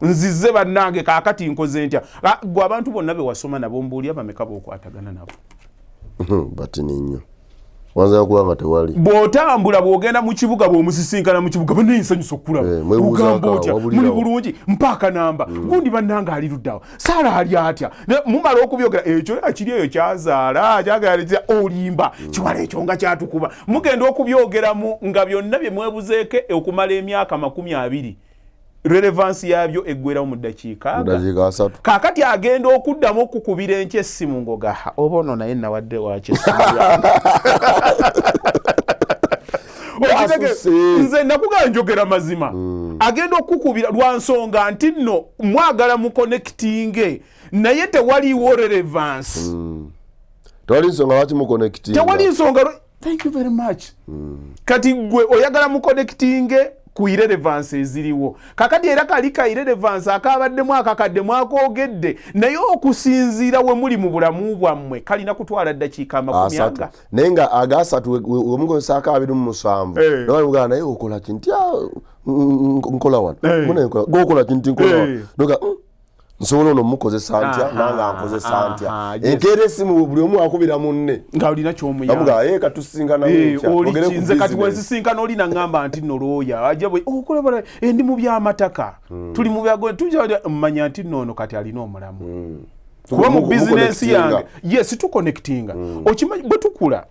nzize bannange kaakati nkoze ntya gwe abantu bonna be wasoma nabo mbuulya bameka b'okwatagana nabo bati ninyo wanza kulanga tewali bw'otambula bw'ogenda mu kibuga bw'omusisinkana mu kibuga banne nsanyusa okulaba ugamba otya muli bulungi mpaaka namba gundi bannanga ali luddawa Saala ali atya mumala okubyogera ekyo akiri eyo kyazaala kyagaliza olimba kiwala ekyo nga kyatukuba mugenda okubyogeramu nga byonna bye mwebuzeeke okumala emyaka 20 relevance yabyo eggwerawo mu ddakiika 3 kaakati agenda okuddamu okukubira enkyessimu ngoga oba ono naye nawadde wakyessimu nze nakugala njogera mazima agenda okukubira lwa nsonga nti nno mwagala mu connecting naye tewaliwo relevance tewali nsonga lwaki mu connecting tewali nsonga thank you very much kati gwe oyagala mu connecting ku irrelevance eziriwo kakati era kali ka irrelevance akabaddemu akakaddemu akoogedde naye okusinziira we muli mu bulamu bwammwe kalina kutwala ddakiika 40 naye nga agasatu omugozesa akabiri mu 7 nobamugana naye okola kinti nkola wano gokola kinti nkola wano noga nsobola ono mukozesa ntya nanga nkozesa ntya enkeera esimu buli omu akubira munne nga olina kyomuyamba katusinkana nze kati wezisinkana olina ngamba nti nolooya ajabwe okulabala ndi mu byamataka tuli mu byago tujja mmanya nti noono kati alina omulamu kuba mu bizinesi yange yes tuconnectinga okimanyi bwe tukula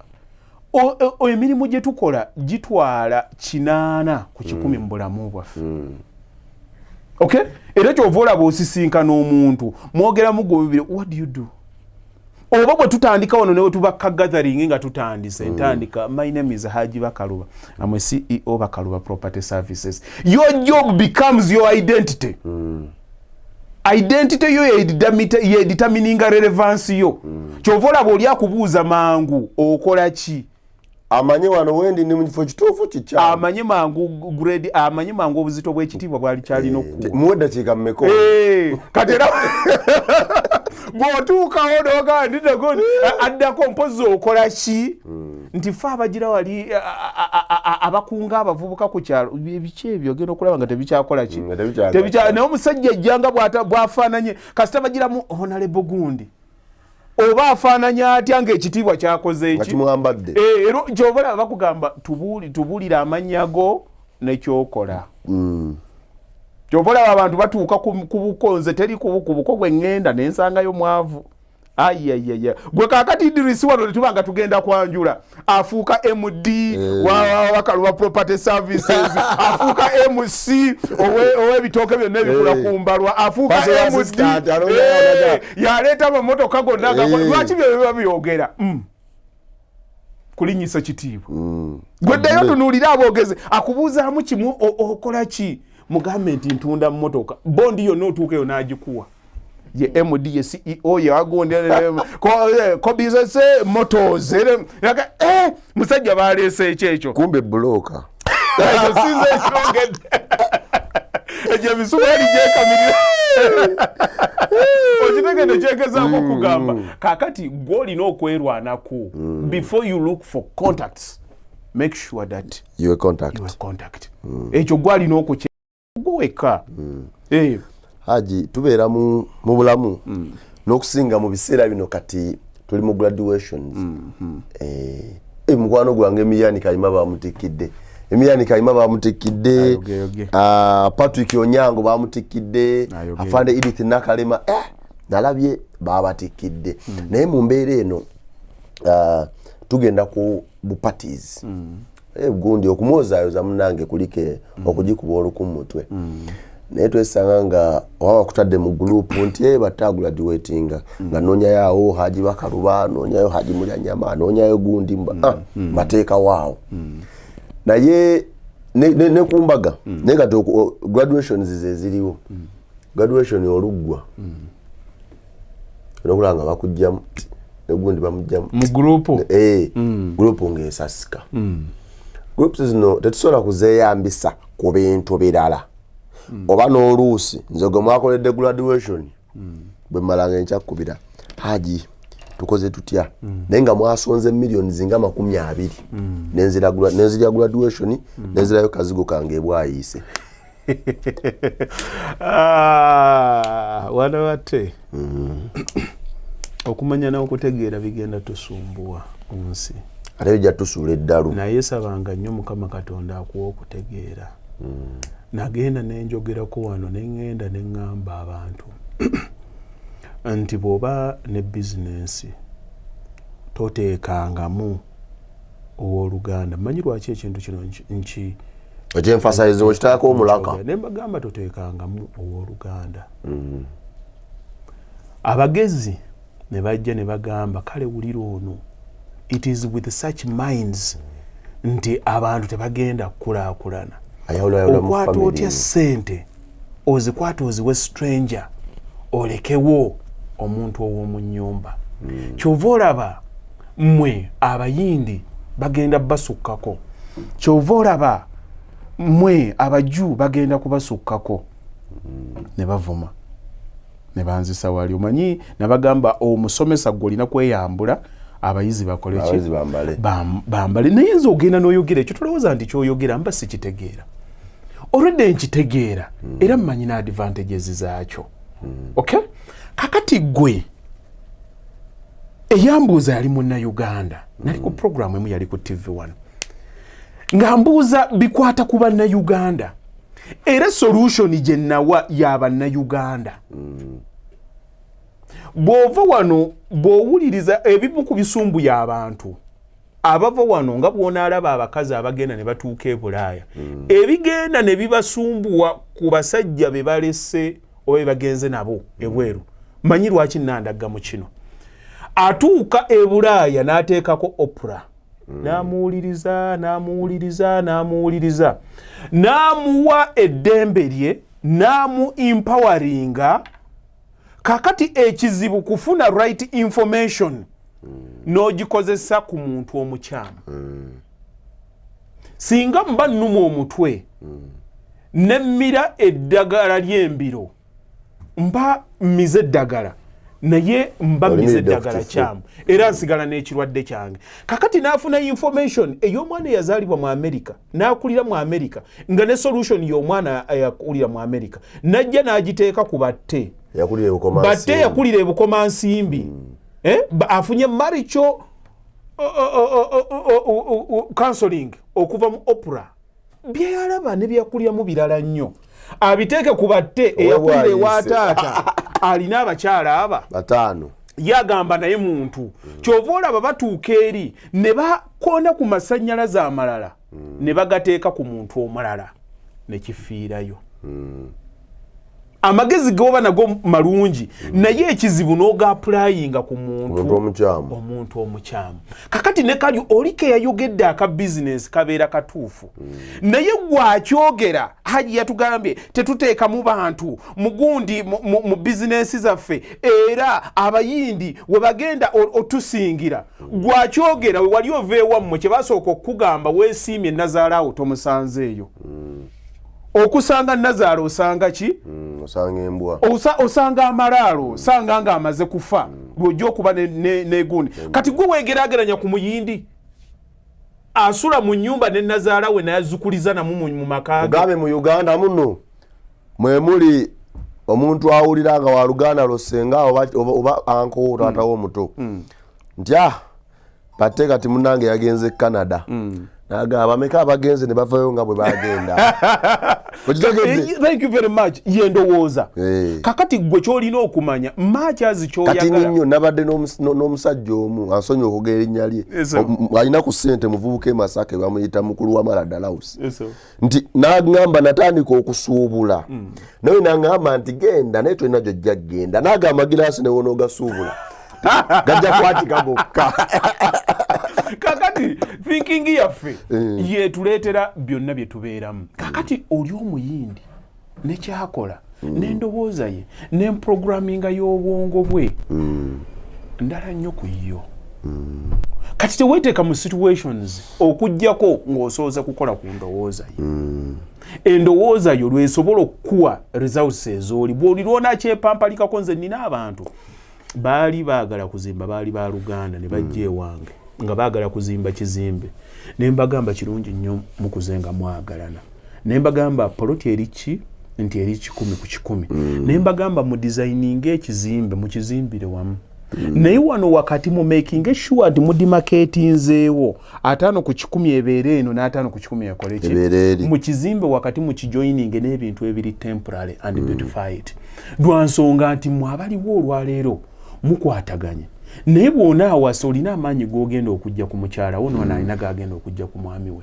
emirimu gye tukola gitwala 8 ku 10 mu bulamu bwaffe. Okay? Era kyovola bw'osisinkana omuntu mwogera mugo bibiri what do you do? Oba bwe tutandika wano ne tubaka gathering nga tutandise ntandika my name is Hajji Bakaluba. I'm a CEO Bakaluba Property Services. Your job becomes your identity. Identity yo ye determining relevance yo. Kyovola bw'oli akubuuza mangu okola ki? Amanye wano wendi ni mufo kituufu kicha amanye mangu grade amanye mangu obuzito bw'ekitiibwa bwali kyali nokku muwedda kika mmeko katera bw'otuuka odoga ndida godi addako mpozi okola ki nti fa abagira wali abakunga abavubuka ku kyalo ebiki ebyo ogenda okulaba nga tebikyakola ki naye omusajja ejjanga bwafaananye kasita bagiramu honorable gundi oba afaananya atya ng'ekitiibwa kyakoze eki kimwambadde era gy'obola bakugamba tubuulira amannya go nekyokola gy'obola abantu batuuka ku bukonze teri ku buko bwe ŋŋenda n'ensangayo mwavu ayayaya gwe kaakati Idris wano tetuba nga tugenda kwanjula afuuka MD wa Bakaluba Property Services afuuka MC ow'ebitooke byonna ebikula ku mbalwa afuuka MD yaleeta amamotoka gonna lwaki byo biba byogera kulinyisa kitiibwa gwe ddayo tunuulira aboogezi akubuuzaamu kimu okola ki mugambe nti ntunda mmotoka bondi yonna otuukeyo n'agikuwa ye MD ye CEO ye agonde ko business motors musajja balese ekyo kumbe broker sinze ekongedde eje bisubali je kamirira Okitegedde kyegezaako kugamba kakati gw'olina okwerwanako before you look for contacts make sure that you contact. Ekyo gw'alina okugweka. Haji tubeera mu bulamu n'okusinga mu biseera bino kati tuli mu graduations. Mukwano gwange Emiliani Kayima bamutikidde. Patrick Onyango bamutikidde. Afande Edith Nakalema nalabye babatikidde. Naye mu mbeera eno tugenda ku parties. Gundi okumwozaayoza munange kulike okugikuba oluku mu mutwe. Naye twesanga nga wawa kutadde mu group nti batagraduatinga nga noonya yawo Hajji Bakaluba, noonyayo Hajji Mulyanyama, noonyayo gundi mateeka waawo. Naye ne kumbaga naye kati graduations ziriwo. Graduation oluggwa nokulanga bakujjamu ne gundi bamujjamu mu group group ng'esasika. Groups zino tetusobola kuzeeyambisa ku bintu birala. Oba n'oluusi nze gwe mwakoledde graduation bwe mmalanga enkyakubira Haji tukoze tutya naye nga mwasonze millions zinga 20 nenzira graduation nenzirayo kazigo kange bwayise. Wana wate okumanya n'okutegeera bigenda tusumbuwa munsi ate bijja tusuula eddalu naye sabanga nnyo Mukama Katonda akuwa okutegeera. Nagenda nenjogerako wano nengenda nengamba abantu nti bw'oba ne bizinensi toteekangamu owooluganda. Manyi lwaki ekintu kino nki ekyenfasaiza okitaako omulaka ne mbagamba toteekangamu owooluganda. Abagezi ne bajja ne bagamba kale wulira ono it is with such minds nti abantu tebagenda kukulaakulana. Okwata otya ssente ozikwata oziwe stranger olekewo omuntu ow'omu nnyumba. Kyova olaba mmwe abayindi bagenda basukkako. Kyova olaba mmwe abaju bagenda kubasukkako. Ne bavuma ne banzisa wali omanyi nabagamba omusomesa gw'olina kweyambula abayizi bakole ki bambale. Naye nze ogenda n'oyogera ekyo tolowooza nti kyoyogera mba sikitegeera. Already nkitegeera era mmanyi na advantages zaakyo. Okay? Kakati gwe eyambuuza yali Munnayuganda nali ku program emu yali ku TV1 nga mbuuza bikwata ku Bannayuganda era solution gye nawa y'Abannayuganda. Bw'ova wano bw'owuliriza ebimu ku bisumbu y'abantu abava wano nga bw'onaalaba abakazi abagenda ne batuuka e Bulaaya ebigenda ne bibasumbuwa ku basajja be balese oba bagenze nabo ebweru. Manyi lwaki nandagga mu kino. Atuuka e Bulaaya n'ateekako opera n'amuwuliriza n'amuwa eddembe lye n'amu empoweringa. Kakati ekizibu kufuna right information n'ogikozesa ku muntu omukyamu. Singa mba nnuma omutwe nemmira eddagala ly'embiro mba mmize eddagala naye mba mmize eddagala kyamu era nsigala n'ekirwadde kyange. Kakati n'afuna information ey'omwana eyazaalibwa mu America n'akulira mu America nga ne solution y'omwana eyakulira mu America najja n'agiteeka ku batte yakulira ebukomansimbi. Afunye maricho counseling okuva mu opera byalaba ne byakulyamu birala nnyo abiteeke ku batte eyakulira ewaataata alina abakyala aba batano yagamba naye muntu. Kyova olaba batuuka eri ne bakoona ku masannyalaze amalala ne bagateeka ku muntu omulala ne kifiirayo. Amagezi goba nago malungi naye ekizibu n'oga applyinga ku muntu omukyamu. Kakati ne kali olike yayogedde aka business kabeera katuufu naye gwakyogera Hajji yatugambye tetuteeka mu bantu mugundi mu business zaffe era abayindi we bagenda otusingira. Gwakyogera we wali oveewa mmwe kye basooka okugamba weesiimye Nazaala awo tomusanzeeyo. Okusanga Nazaala osanga ki? osanga amalalo osanga nga amaze kufa lwojja okuba negundi kati gwe wegeraageranya ku muyindi asula mu nnyumba ne nazaala we nayazukuliza namu mu makaage ogambe mu Uganda muno mwe muli omuntu awulira nga wa Luganda losenga oba anko taatawo omuto nti bate kati munange yagenze Canada nagamba meka abagenze ne bavayo nga bwe bagenda thank you very much yendowooza kakati gwe kyolina okumanya machazi kyoyagala kati nnyo nabadde n'omusajja omu ansonyi okugera erinnya lye alina ku ssente muvubuka Masaka bamuyita mukulu wa Maladalaus nti nagamba natandika okusuubula naye nagamba nti genda naye tolina gyojja genda nagamba girasi newono ogasuubula gajja kwatika gokka kakati thinking yaffe yetuleetera byonna bye tubeeramu kakati oli omuyindi nekyakola n'endowooza ye n'emprogramminga y'obwongo bwe ndala nnyo ku yo kati teweeteeka mu situations okuggyako ng'osooza kukola ku ndowooza ye endowooza yo lwesobola okukuwa results ez'oli bw'oli lwonakyepampalikako nze nina abantu baali baagala kuzimba baali ba Luganda ne bajja ewange nga baagala kuzimba kizimbe ne mbagamba kirungi nnyo mukuzenga mwagalana ne mbagamba poloti eriki nti eri 10 ku 10 ne mbagamba mu designing ekizimbe mu kizimbire wamu naye wano wakati mu making sure nti mu demarcatinzeewo 5 ku 10 ebeere eno na 5 ku 10 yakoleki mu kizimbe wakati mu kijoining n'ebintu ebiri temporary and beautified lwansonga nti mwabaliwo olwaleero mukwataganye naye bwona awasa olina amaanyi g'ogenda okujja ku mukyala wo noona alina gagenda okujja ku mwami we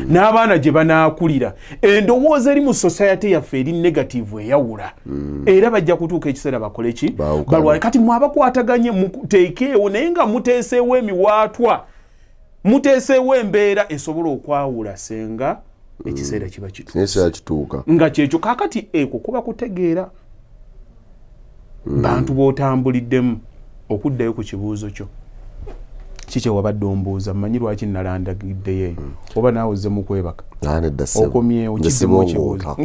n'abaana gye banaakulira endowooza eri mu society yaffe eri negative eyawula era bajja kutuuka ekiseera bakole ki balwale kati mwabakwataganye muteekeewo naye nga muteeseewo emiwaatwa muteeseewo embeera esobola okwawula senga ekiseera kiba kituuka nga kyekyo kakati eko kuba kutegeera bantu b'otambuliddemu okuddayo ku kibuuzo kyo kiki wabadde ombuuza mmanyi lwaki nalandagiddeyo oba naawe ozze mu kwebaka okomyewo kiddemu ekibuuzo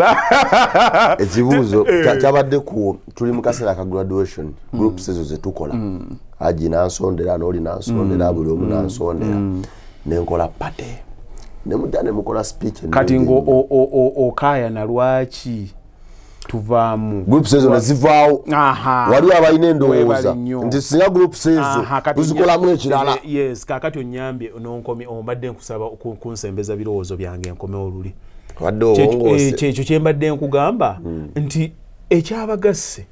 ekibuuzo kyabadde ku tuli mu kaseera ka graduation groups ezo zetukola Hajji nansondera n'oli nansondera buli omu nansondera nenkola pate nemujja ne mukola speech kati ngo okaaya na lwaki tuvaamu groups ezo nezivaawo waliwo abalina endowooza nti singa groups ezo tuzikolamu ekirala yes kakati onyambye nonkomi ombadde nkusaba kunsembeza birowoozo byange enkome oluli kyekyo kyembadde nkugamba nti ekyabagasse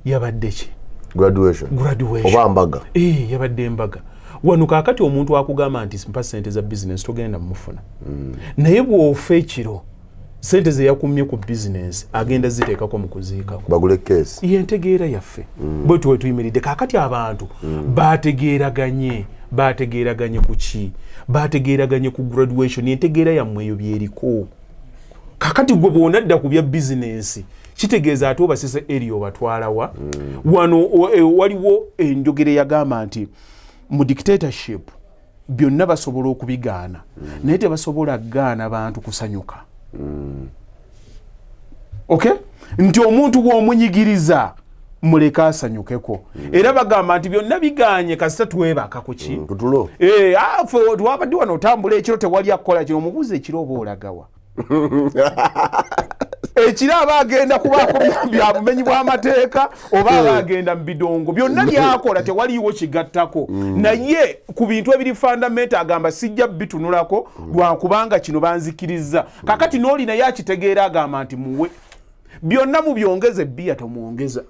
yabadde ki graduation oba mbaga yabadde embaga wano kakati omuntu akugamba nti mpa ssente za business togenda mufuna naye bw'ofa ekiro sente ze yakumye ku business agenda ziteekako mu kuziikako bagule case yentegeera yaffe bwe tuwe tuyimiridde kakati abantu bategeeraganye ku ki bategeeraganye ku graduation yentegeera yammwe eyo byeriko kakati gwe bw'onadda ku bya business kitegeeza ate obasese eri obatwalawa wano waliwo enjogere yagamba nti mu dictatorship byonna basobola okubigaana naye tebasobola gaana bantu kusanyuka okay nti omuntu bw'omunyigiriza muleka asanyukeko era bagamba nti byonna biganye kasita twebaka ku ki tutulo afe twabadde wano otambula ekiro tewali akola kino omubuuza ekiro oba olagawa ekiro aba agenda kubaako bya bumenyi bw'amateeka oba aba agenda mu bidongo byonna byakola tewaliiwo kigattako naye ku bintu ebiri fundamental agamba sijja bitunulako lwakubanga kino banzikiriza kakati n'oli naye akitegeera agamba nti muwe byonna mubyongeze bbiya tomwongeza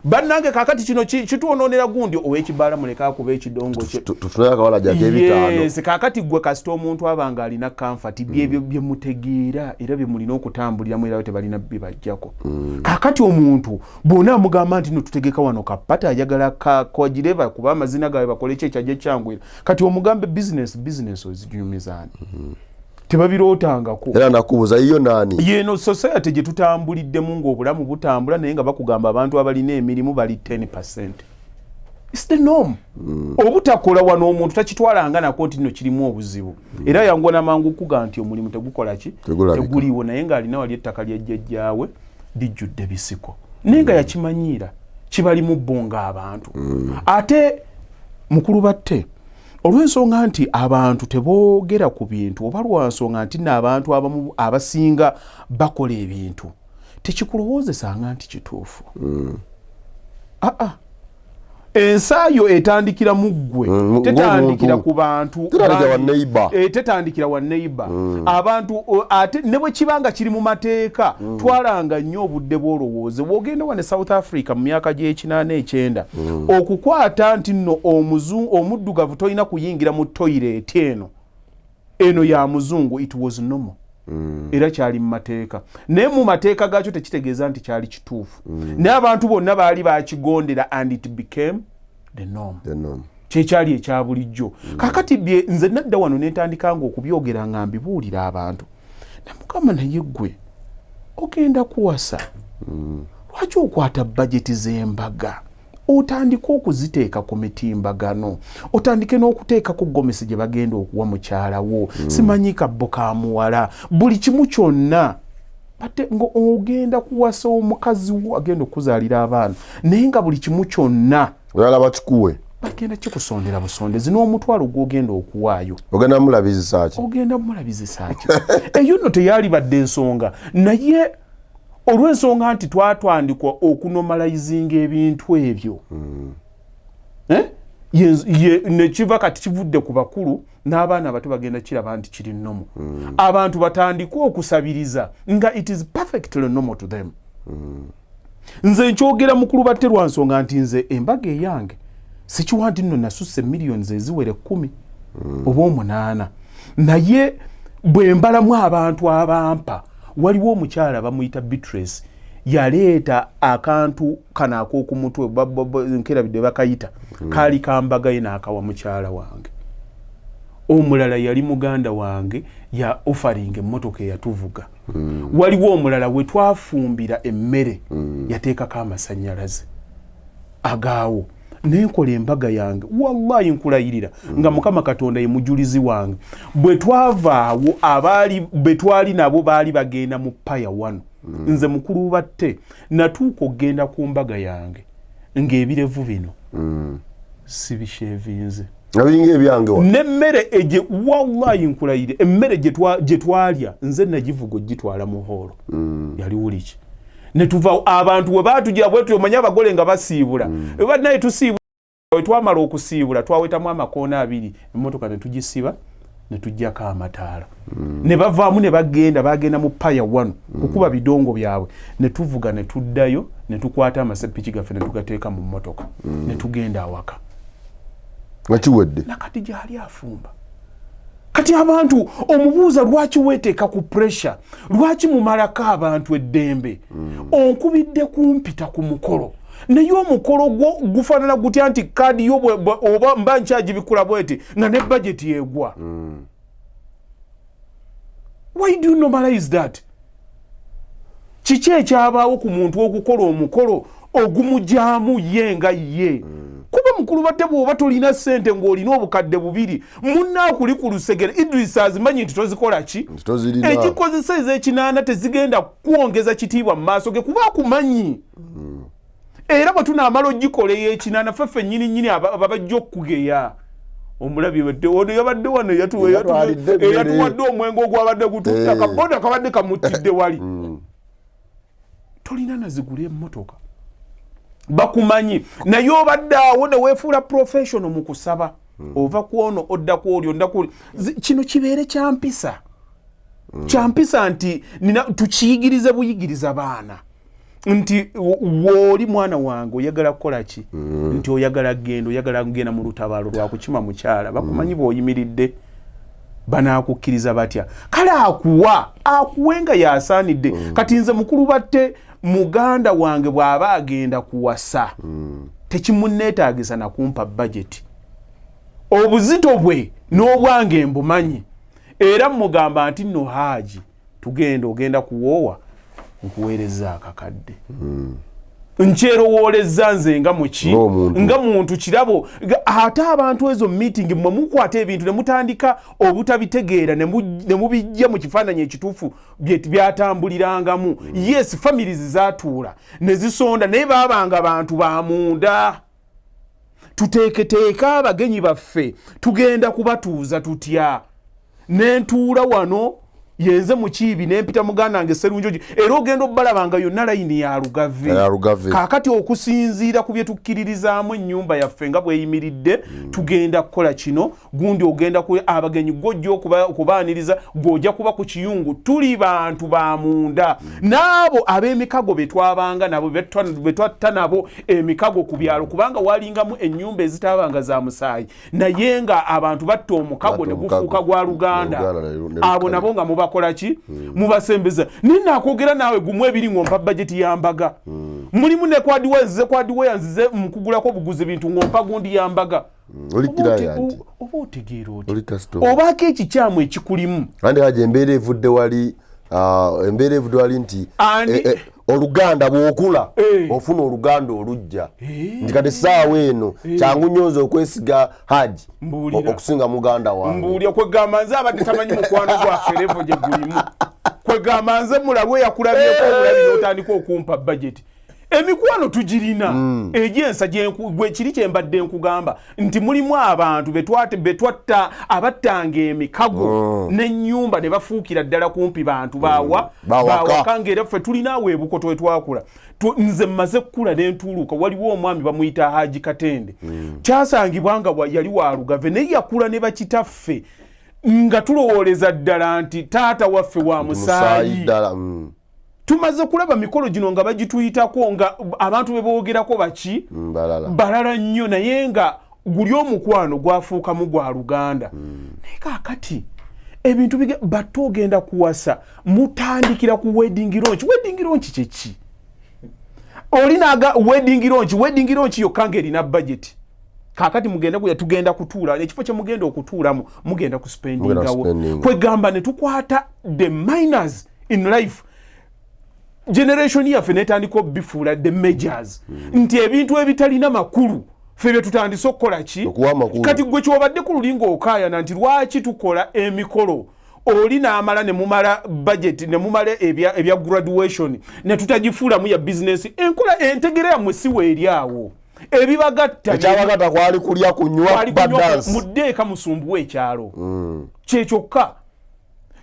bannange kakati kino kitwononera gundi ow'ekibaala muleka akuba ekidongo kye tufuna akawala gyake ebitaano yes kakati gwe kasita omuntu abanga alina comfort byebyo bye mutegeera era bye mulina okutambuliramu era tebalina bibajjako kakati omuntu bona amugamba nti no tutegeka wano kapata ayagala kwagireva kuba amazina gawe bakole kyekyaje kyangwira kati omugambe business ozinyumizani tebabirootangako era nakubuuza iyo nani yeno society gye tutambuliddemu ng'obulamu butambula naye nga bakugamba abantu abalina emirimu bali 10%. It's the norm. Obutakola wano omuntu takitwalanga nako nti nno kirimu obuzibu era yangona mangu kuga nti omulimu tegukola ki teguliwo naye nga alina wali ettaka ly'ejjajjaawe lijjudde bisiko nenga yakimanyira kibali mu bonga abantu ate mukulu batte olw'ensonga nti abantu teboogera ku bintu oba lwansonga nti n'abantu abamu abasinga bakola ebintu tekikulowoozesanga nti kituufu ensaayo etandikira mu ggwe tetandikira ku bantu tetandikira wa neighbor abantu ate ne bwe kibanga kiri mu mateeka twalanga nnyo obudde bw'olowooze bw'ogenda wane South Africa mu myaka gy'ekinaana okukwata nti nno omuddugavu tolina kuyingira mu toilet eno ya muzungu it was normal era kyali mu mateeka naye mu mateeka gaakyo tekitegeeza nti kyali kituufu naye abantu bonna baali bakigondera and it became the norm. Kyekyali ekya bulijjo kakati bye nze nadda wano netandikanga okubyogera nga mbibuulira abantu namugamba naye ggwe ogenda kuwasa lwaki okwata bajeti z'embaga otandika okuziteeka ku mitimbagano otandike n'okuteeka ku gomesi gye bagenda okuwa mukyala wo simanyi kabbo ka muwala buli kimu kyonna ate ogenda kuwasa omukazi wo agenda okuzaalira abaana naye nga buli kimu kyonna oyala bakikuwe bagenda kikusondera busondezi n'omutwalo gw'ogenda okuwaayo ogenda mulabizisa ki eyo nno teyali badde ensonga naye olw'ensonga nti twatandikwa okunomalizinga ebintu ebyo nekiva kati kivudde ku bakulu n'abaana abato bagenda kiraba nti kiri nnomo abantu batandikwa okusabiriza nga it is perfectly normal to them nze nkyogera mukulu batte lwa nsonga nti nze embaga eyange sikiwa nti nno nasusse millions eziwere 10 oba 8 naye bwe mbalamu abantu abampa waliwo omukyala bamuyita Beatrice yaleeta akantu kana ak'oku mutwe nkerabidde bakayita kaali kambaga ye n'akawa mukyala wange omulala yali muganda wange ya offering emmotoka eyatuvuga waliwo omulala we twafumbira emmere yateekako amasannyalaze agaawo nenkola embaga yange wallahi nkulayirira nga Mukama Katonda ye mujulizi wange bwe twavaawo abaali betwali nabo baali bagenda mu paya 1 nze mukulu batte natuuka okgenda ku mbaga yange ng'ebirevu bino sibishevinze abinga ebyange wa nemmere eje wallahi nkulayire emmere gye twalya nze nagivuga ogitwala mu holo yali wuliki ne tuva abantu we batujja bwetu omanya abagole nga basiibula naye tusiibula we twamala okusiibula twawetamu amakoona 2 emmotoka ne tugisiba ne tujjako amataala ne bavaamu ne bagenda mu paya 1 kukuba bidongo byabwe ne tuvuga ne tuddayo ne tukwata amasepiki gaffe ne tugateeka mu mmotoka ne tugenda awaka ngakiwedde nakati gyali afumba kati abantu omubuuza lwaki weteeka ku pressure lwaki mumalako abantu eddembe onkubidde kumpita ku mukolo naye omukolo gufaanana gutya nti kaadi yo oba mba nkyagibikula bweti nga ne budget yegwa why do you normalize that kiki ekyabaawo ku muntu okukola omukolo ogumujaamu ye nga ye kuba mukulu batte bw'oba tolina ssente ng'olina obukadde 2 munnakuli ku lusegere Idrisa azimanyi nti tozikola ki ekikozesa ez'ekinaana tezigenda kwongeza kitiibwa mu maaso ge kuba akumanyi era bwe tunaamala ogikola ey'ekinaana ffeffe nnyini ababajja okugeya omulabi ono yabadde wano eyatuwadde omwenge ogwabadde gututta kaboda kabadde kamutidde wali tolina nazigula emmotoka bakumanyi naye obadde awo ne weefuula professional mu kusaba ova ku ono odda ku oli onda ku kino kibeere kyampisa nti tukiyigirize buyigiriza baana nti wooli mwana wange oyagala kukola ki nti oyagala genda mu lutabaalo lwa kukima mukyala bakumanyi bw'oyimiridde banaakukkiriza batya kale akuwenga yasaanidde kati nze mukulu batte muganda wange bw'aba agenda kuwasa tekimunneetaagisa na kumpa budget obuzito bwe n'obwange mbumanyi era mugamba nti nno Hajji ogenda kuwoowa nkuweereza akakadde nkyerowoleza nze nga muki nga muntu kirabo ate abantu ezo meeting mwe mukwata ebintu ne mutandika obutabitegeera ne mubijja mu kifaananyi ekituufu byatambulirangamu. Yes, families zatuula ne zisonda naye baabanga abantu ba munda. Tuteeketeeka abagenyi baffe tugenda kubatuuza tutya. Nentuula wano yenze mukiibi nempita muganda wange Serunjoji era ogenda obbalabanga yonna layini ya Lugave. Kaakati okusinziira ku bye tukkiririzaamu ennyumba yaffe nga bweyimiridde tugenda kukola kino gundi ogenda ku abagenyi gojja okubaaniriza gojja kuba ku kiyungu tuli bantu ba munda n'abo ab'emikago betwabanga nabo betwatta nabo emikago ku byalo kubanga walingamu ennyumba ezitaabanga za musaayi naye nga abantu batta omukago ne gufuuka gwa Luganda abo nabo nga mubakola ki mubasembeza nina akwogera naawe gumu ebiri ngompa budget yambaga mulimu ne kwadiwe yanzize mukugulako buguzi bintu ngompa gundi yambaga oba otegeera oti obaako ekikyamu ekikulimu andi haje embeera evudde wali nti Oluganda bw'okula ofuna Oluganda olujja nti kati essaawa eno kyangu nnyo okwesiga Hajji okusinga muganda wange mbuulira kwegamba nze abadde tamanyi mukwano gwaffe levo gye gulimu kwegamba nze mulabwe yakulabyeko omulabi n'otandika okumpa budget emikwano tugirina egyensa gwe kiri kyembadde nkugamba nti mulimu abantu betwatta abattanga emikago n'ennyumba ne bafuukira ddala kumpi bantu bawaka era ffe tulinaawo ebukoto wetwakula nze mmaze kkula n'entuuluuka waliwo omwami bamuyita Hajji Katende kyasangibwa nga yali wa Lugave naye yakula ne bakitaffe nga tulowooleza ddala nti taata waffe wa musaayi tumaze kulaba mikolo gino nga bagituyitako nga abantu beboogerako baki balala nnyo naye nga guli omukwano gwafuukamu gwa Luganda naye kaakati ebintu batte ogenda kuwasa mutandikira ku wedding launch kyeki olinaga wedding launch yokka ng'erina budget kaakati tugenda kutuula ekifo kye mugenda okutuulamu mugenda kuspendingawo kwegamba ne tukwata the minors in life generation yaffe netandika bifuula the majors nti ebintu ebitalina makulu ffe bye tutandise okukola ki kati gwe kyobadde ku lulinga okaayana nti lwaki tukola emikolo oli n'amala ne mumala budget ne mumala ebya graduation ne tutagifuulamu ya business enkola entegera yammwe si weeri awo ebibagatta ekyabagatta kwali kulya kunywa badance muddeeka musumbuwa ekyalo kyekyokka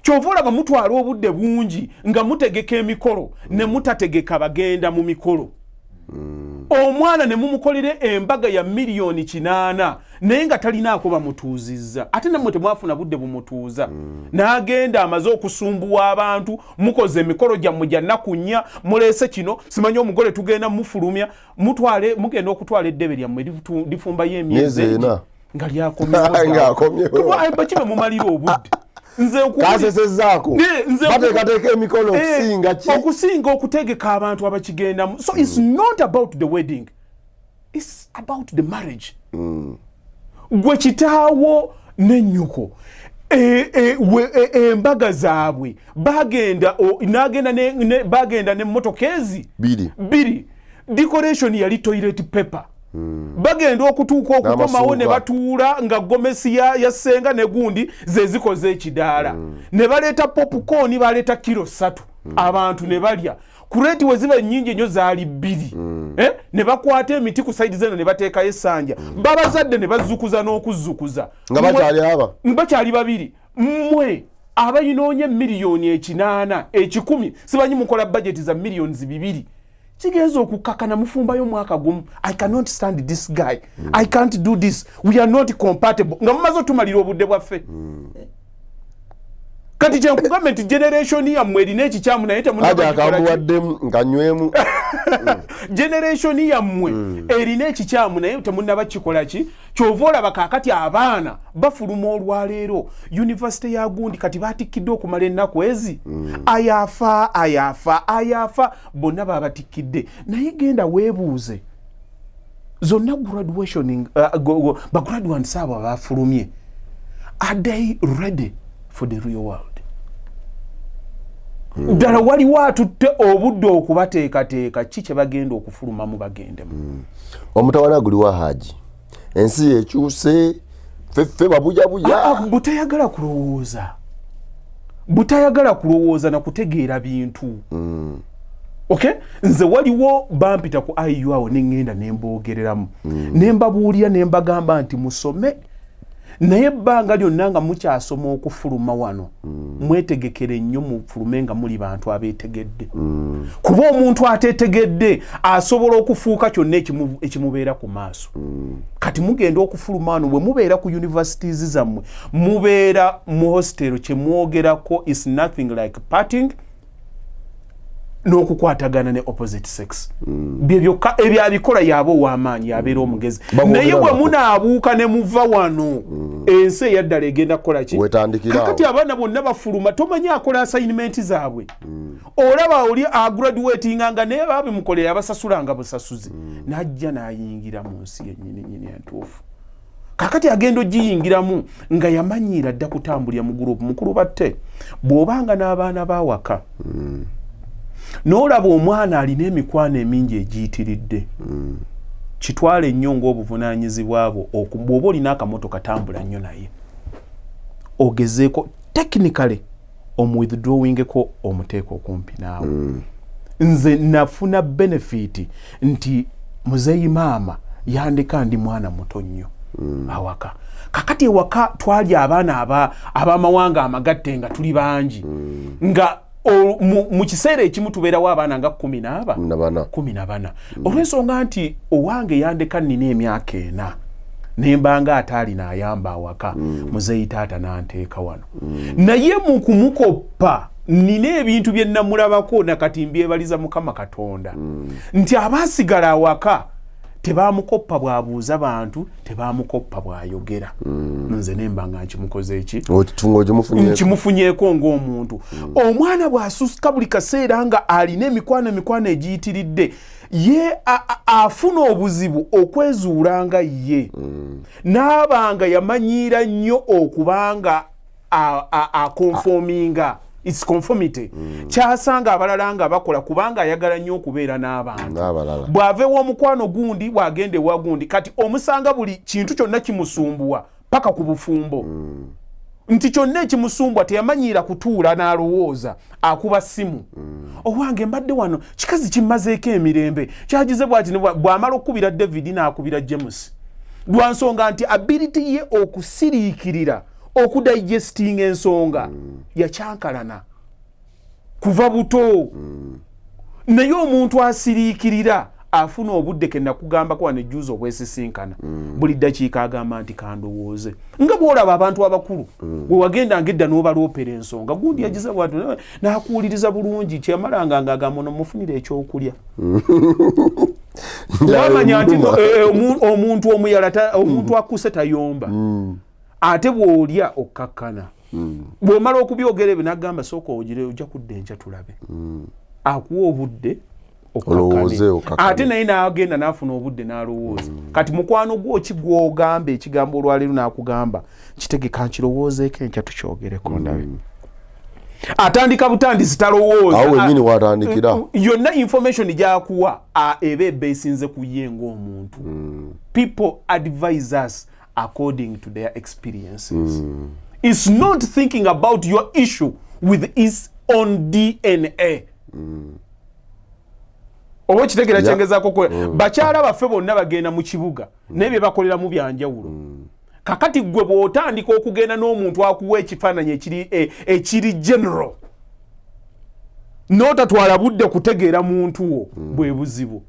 kyova olaba mutwala obudde bungi nga mutegeka emikolo ne mutategeka bagenda mu mikolo omwana ne mumukolere embaga ya miliyoni 8 naye nga talinaako bamutuuzizza ate nammwe temwafuna budde bumutuuza n'agenda amaze okusumbuwa abantu mukoze emikolo gyammwe gya nnaku nnya muleese kino simanyi omugole tugenda mufulumya mugenda okutwala eddebe lyammwe lifumbayo emyezi nga lyakomyewo bakibe mumalira obudde kasesezaako bateekateeka emikolo okusinga okutegeka abantu abakigendamu so it's not about the wedding it's about the marriage gwe kitaawo n'ennyuko embaga zaabwe bagenda n'emmotoka ezi bbiri decoration yali toilet paper bagenda okutuuka okukomawo ne batuula nga gomesi ya ssenga ne gundi ze zikoze ekidaala ne baleeta popcorn baleeta kilo 3 abantu ne balya kureti weziba nnyingi nnyo zaali 2 ne bakwata emiti ku saidi zeno ne bateekayo essanja babazadde ne bazzukuza n'okuzzukuza nga bakyali babiri mmwe abayinoonye miliyoni 8 10 sibanyi mukola budget za miliyoni 2 kigenza okukakana mufumbayo mwaka gumu I cannot stand this guy I can't do this we are not compatible nga mumaze otumalira obudde bwaffe kati kyenkugamba nti generation yammwe erina ekikyamu naye temunnabaddemu generation yammwe erina ekikyamu naye temunnabakikola ki kyova olaba kaakati abaana bafuluma olwaleero university ya gundi kati batikkidde okumala ennaku ezi ayafa bonna babatikkidde naye genda weebuuze zonna graduation bagraduants abo abafulumye are they ready for the real world ddala waliwo atutte obudde okubateekateeka ki kye bagenda okufulumamu bagendemu. Omutawana guliwa Hajji ensi yekyuse feffe babujabuja butayagala kulowooza na kutegeera bintu. Okay, nze waliwo bampita ku IU awo nengenda nemboogereramu nembabuulira nembagamba nti musome naye ebbanga lyonna nga mukyasoma okufuluma wano mwetegekere nnyo mufulume nga muli bantu abeetegedde. Kuba omuntu ateetegedde asobola okufuuka kyonna ekimubeera ku maaso. Kati mugenda okufuluma wano bwe mubeera ku universities zammwe mubeera mu hostel kye mwogerako is nothing like partying n'okukwatagana ne opposite sex. Byebyoka ebyabikola yaba ow'amaanyi yabeera omugezi. Naye bwe munaabuuka ne muva wano ensi eyaddala egenda kukola ki? Kakati abaana bonna bafuluma tomanyi akola assignment zaabwe. Olaba oli agraduatinga nga naye babimukolera abasasulanga busasuzi. Najja n'ayingira mu nsi yennyini entuufu. Kakati agenda ogiyingiramu nga yamanyiira dda kutambulira mu group mukulu batte bw'obanga n'abaana bawaka. N'olaba omwana alina emikwano emingi egiyitiridde. Kitwale nnyo ng'obuvunaanyizibwa bwo bw'oba olina akamotoka tambula nnyo naye. Ogezeeko technically omwithdrawingeko omuteeko okumpi naawe. Nze nafuna benefit nti muzeeyi maama yandeka ndi mwana muto nnyo awaka. Kakati ewaka twali abaana ab'amawanga amagatte nga tuli bangi nga mu kiseera ekimu tubeerawo abaana nga 14. Olw'ensonga nti owange yandeka nnina emyaka 4 nembanga ataalina ayamba awaka muzeeyi taata n'anteeka wano. Naye mu kumukoppa nina ebintu bye nnamulabako nakati mbyebaliza Mukama Katonda nti abaasigala awaka tebamukoppa bw'abuuza bantu, tebamukoppa bw'ayogera. Nze nembanga nkimukoze eki? Nkimufunyeeko ng'omuntu. Omwana bw'asuska buli kaseera nga alina emikwano egiyitiridde ye afuna obuzibu okwezuulanga ye. N'abanga yamanyiira nnyo okubanga akonfominga. It's conformity. Kyasanga abalala nga bakola kubanga ayagala nnyo okubeera n'abantu. Bw'aveewo omukwano gundi bw'agende wa gundi kati omusanga buli kintu kyonna kimusumbuwa paka ku bufumbo. Nti kyonna ekimusumbwa teyamanyiira kutuula n'alowooza akuba ssimu. Owange mbadde wano kikazi kimmazeeko emirembe kyagize bw'ati bw'amala okukubira David n'akubira James. Lwa nsonga nti ability ye okusiriikirira okudigesting ensonga yakyankalana kuva buto. Naye omuntu asiriikirira afuna obudde ke nakugamba kwa nejuzo obwesisinkana buli dakiika agamba nti kandowooze nga bwolaba abantu abakulu bwe wagenda ngedda n'obaloopera ensonga gundi yagize bwatu n'akuwuliriza bulungi kyamalanga ng'agamba no mufunire ekyokulya. Wamanya nti omuntu omuyala omuntu akuse tayomba ate bw'olya okkakkana. Bw'omala okubyogera ebyo n'agamba sooka ogire ojja kudda enkya tulabe. Akuwa obudde okkakkane ate naye n'agenda n'afuna obudde n'alowooza. Kati mukwano gwo ki gw'ogamba ekigambo olwaleero n'akugamba kitegeka nkirowoozeeko enkya tukyogereko ndabe. Atandika butandisi talowooza. Awo wennyini watandikira. Yonna information gy'akuwa eba ebba esinze ku ye ng'omuntu. People advise us according to their experiences. It's not thinking about your issue with its own DNA. Owo kitegera kyengezaako ko bakyala baffe bonna bagenda mu kibuga n'ebyo bakolera mu byanjawulo. Kakati gwe bw'otandika okugenda n'omuntu akuwa ekifaananyi ekiri general n'otatwala budde kutegeera muntu wo bwe buzibu.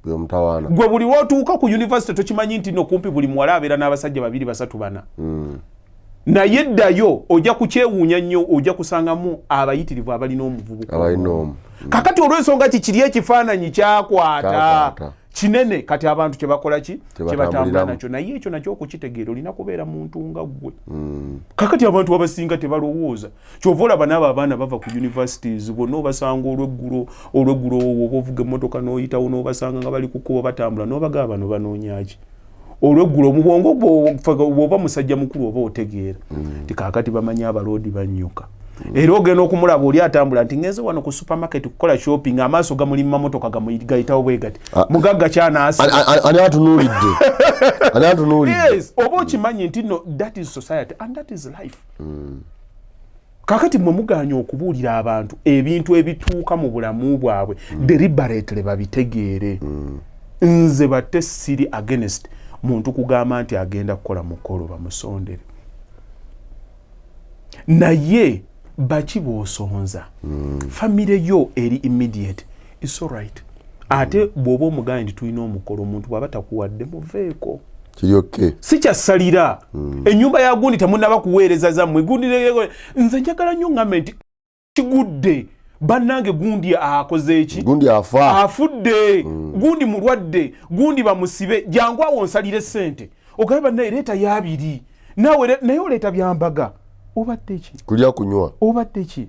Gwe buli wootuuka ku university tokimanyi nti no kumpi buli muwala abeera n'abasajja 2, 3, 4. Naye ddayo ojja kukyewuunya nnyo ojja kusangamu abayitirivu abalina omuvubuka. Kakati olw'ensonga kiri ekifaananyi kyakwata kinene kati abantu kye bakola ki kye batambula nakyo naye ekyo nakyo okukitegeera olina kubeera muntu nga ggwe. Kakati abantu abasinga tebalowooza kyova olaba n'abo abaana bava ku universities bonna obasanga olweggulo oba ovuga emmotoka n'oyitawo n'obasanga nga bali ku kkubo batambula n'obagaba bano banoonyaki olweggulo mu bwongo bw'oba musajja mukulu oba otegeera ti kaakati bamanyi abaloodi bannyuka era ogenda okumulaba oli atambula nti ngenze wano ku supermarket kukola shopping amaaso gamulima motoka gayitawo bwe gati mugagga kyanaasi ani atunuulidde yes oba okimanyi nti no that is society and that is life. Kakati mwe muganya okubuulira abantu ebintu ebituuka mu bulamu bwabwe deliberately babitegeere. Nze batte siri against muntu kugamba nti agenda kukola mukolo bamusondere. Naye baki bw'osonza famire yo eri immediate is all right. Ate bw'oba omuganya nti tulina omukolo omuntu bw'aba takuwadde muveeko. Kiryoke Si kyasalira ennyumba ya gundi temunnaba kuweereza zammwe gundi nze njagala nnyo ngambe nti kigudde bannange gundi akoze eki gundi afudde gundi mulwadde gundi bamusibe jangu awo nsalire ssente ogabe bannaye leeta y'abiri nawe naye oleeta byambaga obadde ki kulya kunywa obadde ki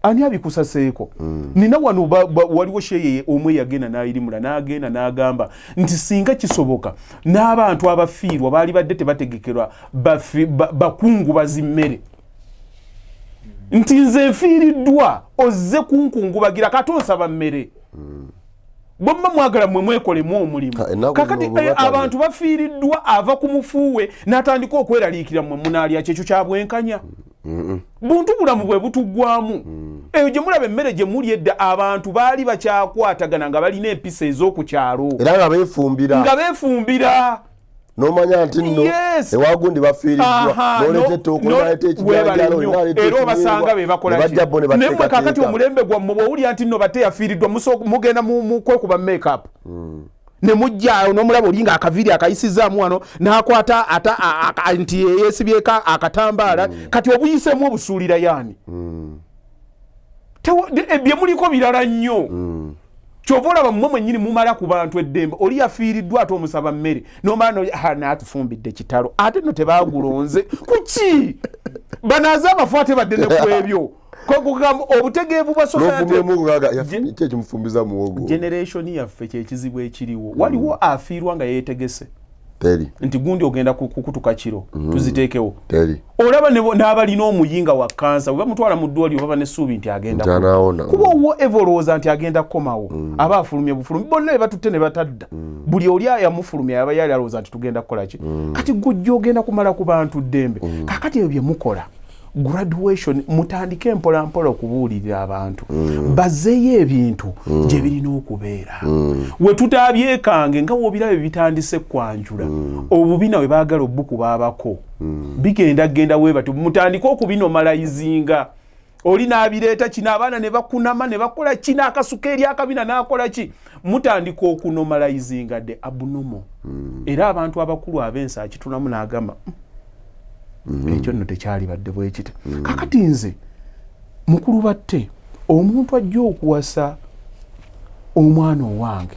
ani abikusaseeko nina wano waliwo sheye omwe yagenda n'ayirimula n'agenda n'agamba nti singa kisoboka n'abantu abafiirwa baali badde tebategekerwa bakungubazi mmere nti nze nfiiriddwa ozze kunkungubagira kati onsaba mmere bomma mwagala mwe mwekolemu omulimu kakati abantu bafiiriddwa ava ku mufuuwe n'atandika okweraliikira mwe munaalya kyekyo kya bwenkanya buntu bulamu bwe butuggwamu eyo gye mulaba emmere gye muli edda abantu baali bakyakwatagana nga balina empisa ez'oku kyalo era nga beefumbira nomanya nti nno ewagundi bafiiriddwa noleeta ettooko naleeta ekijanjalo era obasanga be bakola nemwe kakati omulembe gwammwe bw'owulya nti nno bate yafiiriddwa mugenda mukwekuba make-up ne mujja n'omulaba olinga akaviiri akayisizaamu wano n'akwata nti yeesibyeko akatambaala kati obuyisemu obusuulira yaani bye muliko birala nnyo kyova olaba mmwe mwennyini mumala ku bantu eddembe oli yafiiriddwa ate omusaba mmere nomala naatufumbidde kitalo ate no tebaagulonze kuki banaaze amafu ate badde ne ku ebyo obutegeevu bwa generation yaffe kyekizibu ekiriwo waliwo afiirwa nga yeetegese nti gundi ogenda kukutuka kiro tuziteekewo olaba n'abalina omuyinga wa kansa bwe bamutwala mu ddwaliro baba n'essuubi nti agenda kuba owo evolooza nti agenda kukomawo aba afulumye bufulumi bonna batutte ne batadda buli oli yamufulumya yaba yali alowooza nti tugenda kukola ki kati gujja ogenda kumala ku bantu ddembe kakati ebyo bye mukola graduation mutandike mpola mpola okubuulirira abantu bazeeyo ebintu gye birina okubeera we tutaabyekanga nga wobirabe bitandise kwanjula obubi nawe baagala obukubaabako bigenda weebatu mutandike okubinomalayizinga oli n'abireeta kino abaana ne bakunama ne bakola kino akasuka eri akabina n'akola ki mutandika okunomalayizinga de abnormal era abantu abakulu ab'ensi akitunamu n'agamba ekyo nno tekyali badde bwekite kakati nze mukulu batte omuntu ajja okuwasa omwana owange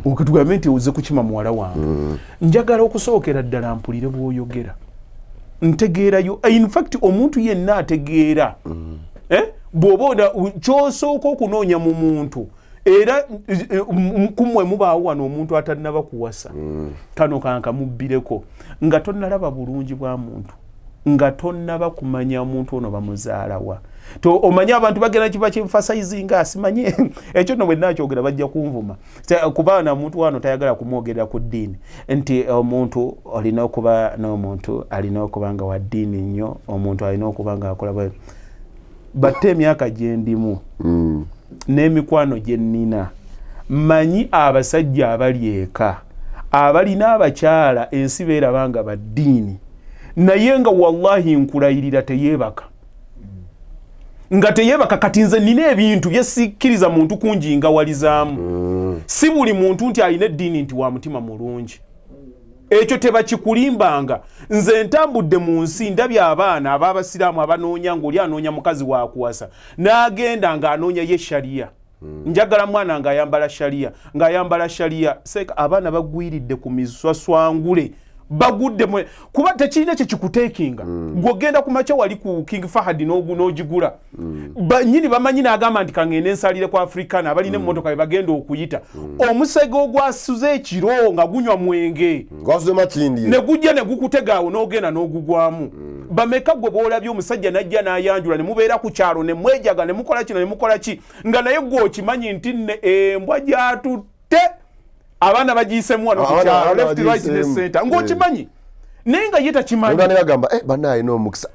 okatugambe nti ozze kukima muwala wange njagala okusookera ddala mpulire bw'oyogera ntegeerayo in fact omuntu yenna ategeera bw'oba kyosooka okunoonya mu muntu era kumwe mubaawo wano omuntu atannaba kuwasa kano kankamubbireko nga tonnalaba bulungi bwa muntu nga tonnaba kumanya omuntu ono bamuzaalawa to omanya abantu bagenda kiba kimfasizinga asimanye ekyo no bwe nakyogera bajja kunvuma kuba na muntu wano tayagala kumwogerera ku ddiini nti omuntu alina okuba n'omuntu alina okuba nga wa ddiini nnyo omuntu alina okuba nga akola bwe batte emyaka gye ndimu n'emikwano gye nnina manyi abasajja abali eka abalina abakyala ensi beeraba nga baddiini naye nga wallahi nkulayirira teyeebaka nga teyeebaka kati nze nina ebintu byesikkiriza muntu kunjingawalizaamu si buli muntu nti alina eddiini nti wa mutima mulungi ekyo tebakikulimbanga nze ntambudde mu nsi ndabye abaana ab'abasiraamu abanoonya ng'oli anoonya mukazi wa kuwasa n'agenda ng'anoonya ye shariya njagala mwana ng'ayambala shariya seeka abaana bagwiridde ku miswaswangule bagudde kuba tekirina kye kikuteekinga gw'ogenda ku makya wali ku King Fahad n'ogigula nyini bamanyi n'agamba nti kangende nsalire ku Africana abalina emmotoka be bagenda okuyita omusege ogwasuze ekiro nga gunywa mwenge ne gujja ne gukutega awo n'ogenda n'ogugwamu bameka gwe boolabye omusajja najja n'ayanjula ne mubeera ku kyalo ne mwejaga ne mukola kino ne mukola ki nga naye gwe okimanyi nti nne embwa gyatutte abaana bagiisemu wano ku kyalo left right ne center ng'okimanyi naye nga ye takimanyi banna alina omukisa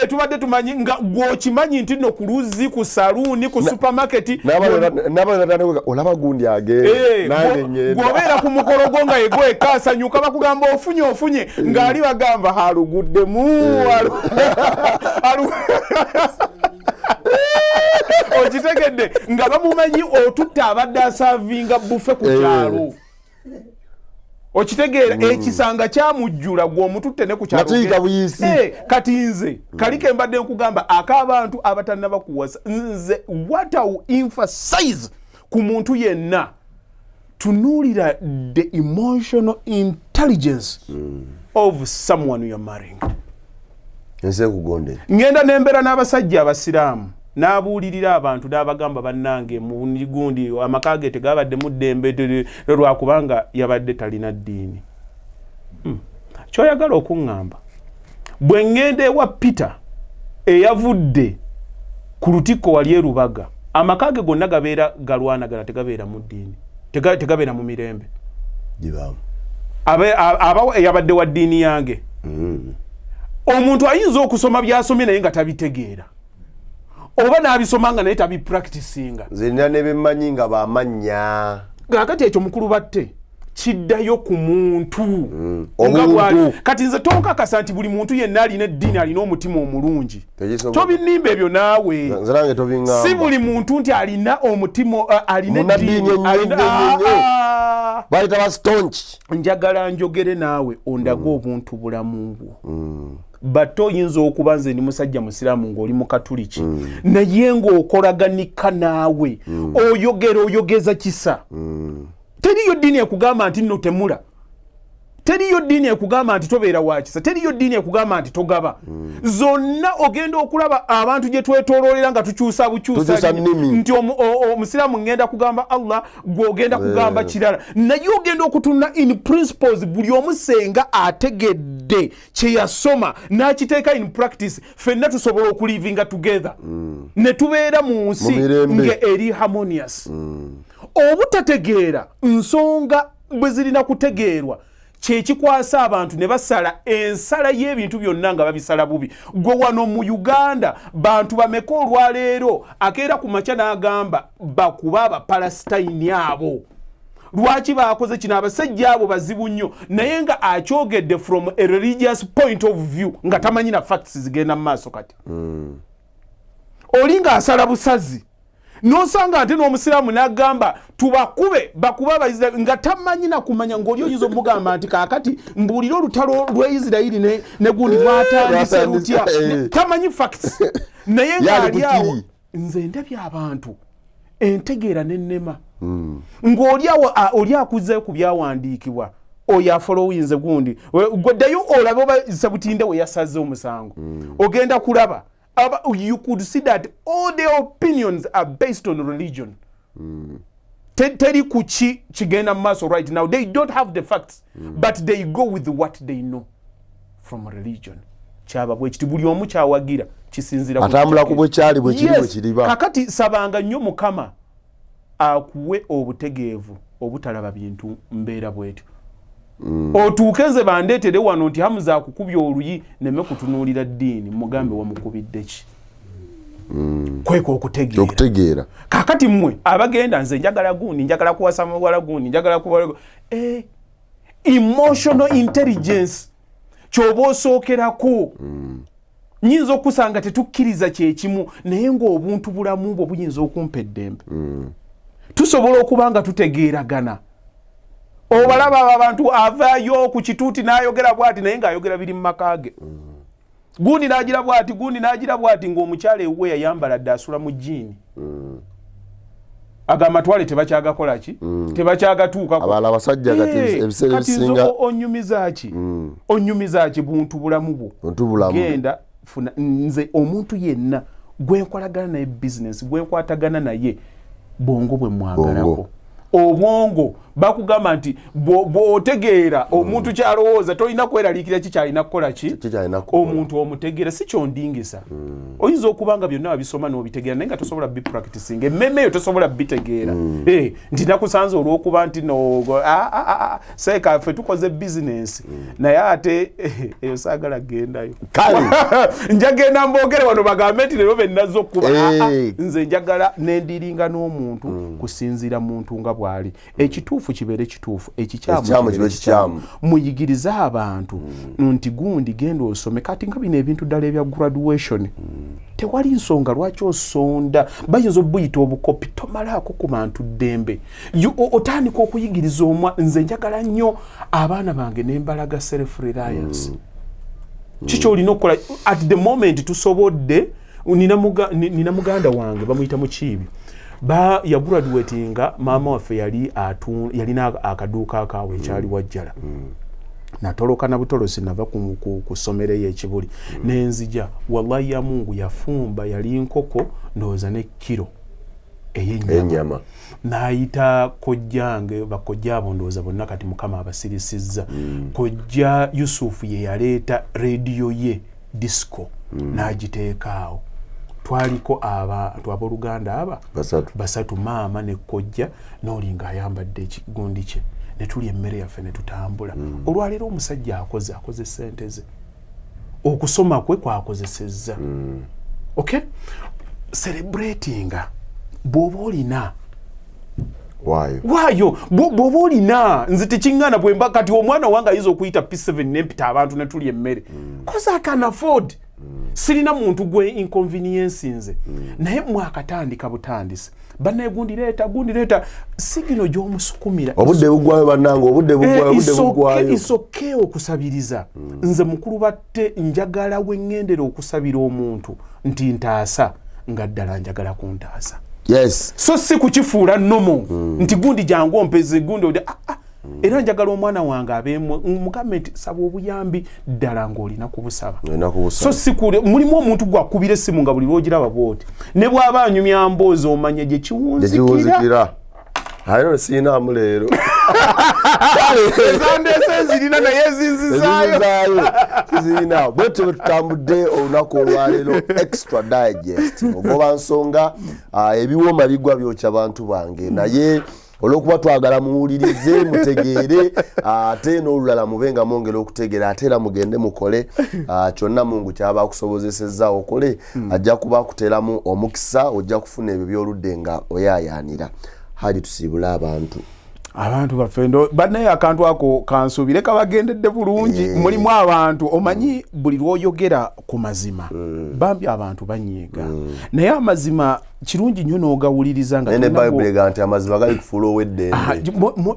tubadde tumanyi nga gw'okimanyi nti nno ku luzzi ku saluuni ku supermarket olaba gundi agende gw'obeera ku mukolo gwo nga yegweka asanyuka bakugamba ofunye ng'ali bagamba haluguddemu okitegedde nga bamumanyi otutte abadde asaavinga bufe ku kyalo okitegeera ekisanga kyamujjula gw'omututte ne ku kyalo kati nze kaliko embadde nkugamba ak'abantu abatannaba kuwasa nze what I will emphasize ku muntu yenna tunuulira the emotional intelligence of someone you are marrying. Ngenda n'embeera n'abasajja abasiraamu n'abuulirira abantu n'abagamba bannange mu gundi amaka ge tegabadde mu ddembe lwakubanga yabadde talina ddiini. Kyoyagala okuŋŋamba bwe ŋŋenda ewa Peter eyavudde ku lutikko wali e Rubaga amaka ge gonna gabeera galwanagala tegabeera mu ddiini tegabeera mu mirembe aba eyabadde wa ddiini yange. Omuntu ayinza okusoma byasomye naye nga tabitegeera oba n'abisoma nga naye tabipracticinga. Zirina ne bemmanyi nga bamanya. Kakati ekyo mukulu batte kiddayo ku muntu. Kati nze tonkakasa nti buli muntu yenna alina eddiini alina omutima omulungi. Tobinimba ebyo naawe. Si buli muntu nti alina omutima alina eddiini. Bayita ba staunch. Njagala njogere naawe ondaga obuntu bulamu bwo. Bato oyinza okuba nze ndi musajja musiraamu ng'oli mu katuliki naye ng'okolaganika naawe oyogeza kisa. Teriyo ddiini ekugamba nti nno temula, teriyo ddiini ekugamba nti tobeera wa kisa, teriyo ddiini ekugamba nti togaba. Zonna ogenda okulaba abantu gye twetooloolera nga tukyusa bukyusa nti omusiraamu ngenda kugamba Allah gw'ogenda kugamba kirala naye ogenda okutuna in principles buli omu senga ategedde kye yasoma n'akiteeka in practice ffenna tusobola okulivinga together ne tubeera mu nsi nga eri harmonious. Obutategeera nsonga bwe zirina kutegeerwa kyekikwasa abantu ne basala ensala y'ebintu byonna nga babisala bubi. Gwe wano mu Uganda bantu bameka olwaleero akeera ku makya n'agamba bakuba Abapalestine abo. Lwaki baakoze kino? Abasajja abo bazibu nnyo naye nga akyogedde from a religious point of view nga tamanyi na facts zigenda mu maaso kati. Oli nga asala busazi nosanga ate n'omusiraamu n'agamba tubakube bakuba Abayisirayiri nga tamanyi na kumanya ng'oli oyinza omugamba nti kaakati mbuulira olutalo lw'Isirayiri ne gundi lwatandise lutya tamanyi facts naye ng'ali awo. Nze ndabye abantu entegeera n'ennema ng'oli awo oli akuze ku byawandiikibwa oyo afolowinze gundi gwaddayo olabe oba Sabutinde we yasaze omusango ogenda kulaba. You could see that all their opinions are based on religion. Teri kuchi chigenda maso right now. They don't have the facts, but they go with what they know from religion. Chaba bwe kitibuli omu kyawagira kisinzira atambula ku bwe kyali bwe kiri bwe kiriba. Kakati sabanga nnyo Mukama akuwe obutegeevu obutalaba bintu mbeera bwetu. Otuukenze bandeetere wano nti Hamza akukubya oluyi neme kutunuulira ddiini mugambe wamukubidde ki. Kweko okutegeera. Kakati mmwe abagenda nze njagala gundi njagala kuwasa muwala gundi njagala kuwala emotional intelligence kyoba osookerako. Nyinza okusanga tetukkiriza kyekimu naye ng'obuntu bulamu bwo buyinza okumpa eddembe. Tusobola okuba nga tutegeeragana. Obalaba abantu avaayo ku kituuti n'ayogera bw'ati naye ng'ayogera biri mu maka ge. Gundi n'agira bw'ati gundi n'agira bw'ati ng'omukyala ewuwe yayambala dde asula mu jjiini. Agamatwale tebakyagakola ki? Tebakyagatuukako. Abala abasajja ebiseera ebisinga onyumiza ki? Onyumiza ki buntu bulamu bwo? Buntu bulamu. Genda funa nze omuntu yenna gwenkolagana naye business gwenkwatagana naye bongo bwe mwagalako. Obwongo bakugamba nti bw'otegeera omuntu kyalowooza tolina kweraliikira kikyalina kukola ki omuntu omutegeera si kyondingisa oyinza okuba nga byonna wabisoma n'obitegeera naye nga tosobola bipracticing emmeme eyo tosobola bitegeera nti nakusanze olw'okuba nti seeka ffe tukoze bizinensi naye ate eyo saagala gendayo njagenda mbogere wano bagambe nti leero bennazo okuba nze njagala nendiringa n'omuntu kusinziira muntu nga bw'ali ekituufu kibeere kituufu ekikyamu kibe kikyamu muyigirize abantu nti gundi genda osome kati nga bino ebintu ddala ebya graduation tewali nsonga lwaki osonda bayinza obuyita obukopi tomalaako ku bantu ddembe otandika okuyigiriza nze njagala nnyo abaana bange nembalaga self reliance kiki olina okukola at the moment tusobodde nina muganda wange bamuyita Mukiibi yagraduatinga maama waffe yalina akaduuka akaawe ekyali wajjala natoloka na butolosi nava ku ssomero y'ekibuli nenzija wallahi ya Mungu yafumba yali nkoko ndowooza ne kiro ey'ennyama n'ayita kojjange bakojja abo ndowooza bonna kati Mukama abasirisizza kojja Yusufu ye yaleeta rediyo ye disco n'agiteeka awo twaliko abantu abooluganda aba basatu maama ne kojja n'olinga ayambadde ekigundi kye ne tulya emmere yaffe ne tutambula olwaleero omusajja akoze ssente ze okusoma kwe kwakozesezza okay celebratinga bw'oba olina waayo bw'oba olina nze tekiŋŋaana bwemba kati omwana wange ayinza okuyita P7 nempita abantu ne tulya emmere cause I can afford sirina muntu gwe inconvenience nze naye mwakatandika butandise bannaye gundireeta sigino gy'omusukumira obudde bugwayo bannange obudde bugwayo isoke okusabiriza nze mukulu batte njagala wengendera okusabira omuntu nti ntaasa nga ddala njagala kuntaasa yes so si kukifuula nomo nti gundi jangu ompeze gundi era njagala omwana wange abeemu mugambe nti saba obuyambi ddala ng'olina kubusaba so sikule mulimu omuntu gwakubira essimu nga buli lwogiraba bwoti ne bw'aba anyumya mboozi omanye gye kiwunzikira ayo siinamu leero ezandese zirina naye zinzizaayo zirina bwetyo bwe tutambudde olunaku olwaleero extra digest ogoba nsonga ebiwooma bigwa byokya bantu bange naye olwokuba twagala muwulirize mutegeere ate n'olulala mubenga mwongera okutegeera ate era mugende mukole kyonna Mungu kyaba akusobozesezza okole ajja kuba akuteeramu omukisa ojja kufuna ebyo by'oludde nga oyaayaanira Hajji tusiibule abantu baffe bannaye akantu ako kansuubire kabagendedde bulungi mulimu abantu omanyi buli lw'oyogera ku mazima bambi abantu banyiiga naye amazima kirungi nnyo n'ogawuliriza nga ne Bible ega nti amazima gali kufuula ow'eddembe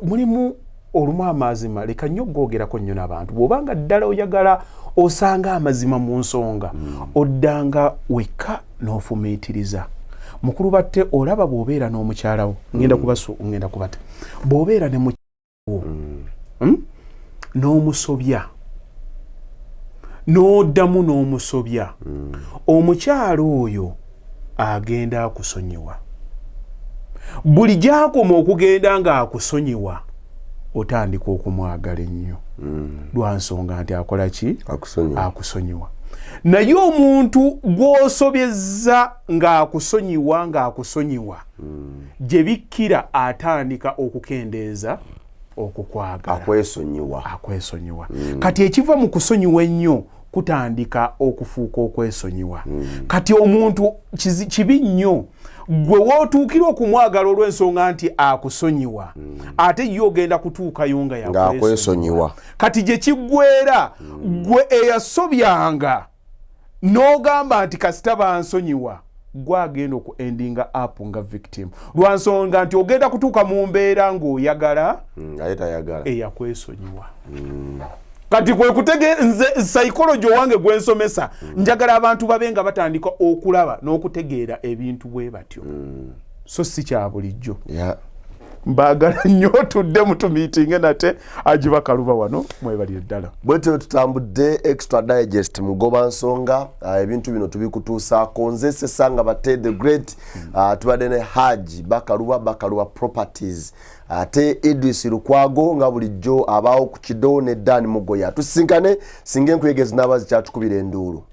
mulimu olumu amazima leka nnyo googerako nnyo n'abantu bw'obanga ddala oyagala osanga amazima mu nsonga oddanga wekka n'ofumiitiriza mukulu batte olaba bw'obeera n'omukyalawo ngenda kubata bw'obeera ne mukyalawo n'omusobya n'oddamu n'omusobya omukyalo oyo agenda akusonyiwa buli gy'akoma okugenda ng'akusonyiwa otandika okumwagala ennyo lwa nsonga nti akola ki akusonyiwa naye omuntu gw'osobyezza ng'akusonyiwa gye bikkira atandika okukendeeza okukwagala akwesonyiwa kati ekiva mu kusonyiwa ennyo kutandika okufuuka okwesonyiwa kati omuntu kibi nnyo gwe wootuukira okumwagala olw'ensonga nti akusonyiwa ate ye ogenda kutuukayo nga yakwesonyiwa kati gye kiggweera gwe eyasobyanga n'ogamba nti kasita bansonyiwa gwagenda oku endinga up nga victim lwa nsonga nti ogenda kutuuka mu mbeera ng'oyagala eyakwesonyiwa kati kwe kutegeera nze psychology wange gwensomesa njagala abantu babe nga batandika okulaba n'okutegeera ebintu bwe batyo so si kya bulijjo mbagala nnyo tudde mutu meeting nate Hajji Bakaluba wano mwebalire ddala bwete tutambudde extra digest mugoba nsonga ebintu bino tubikutuusaako nze Sesanga Bate the great tubadde ne Hajji Bakaluba properties ate Idris Lukwago nga bulijjo abaawo ku Kido ne Dan Mugoya tusisinkane singa enkuyege zinaabazi kyatukubira enduulu.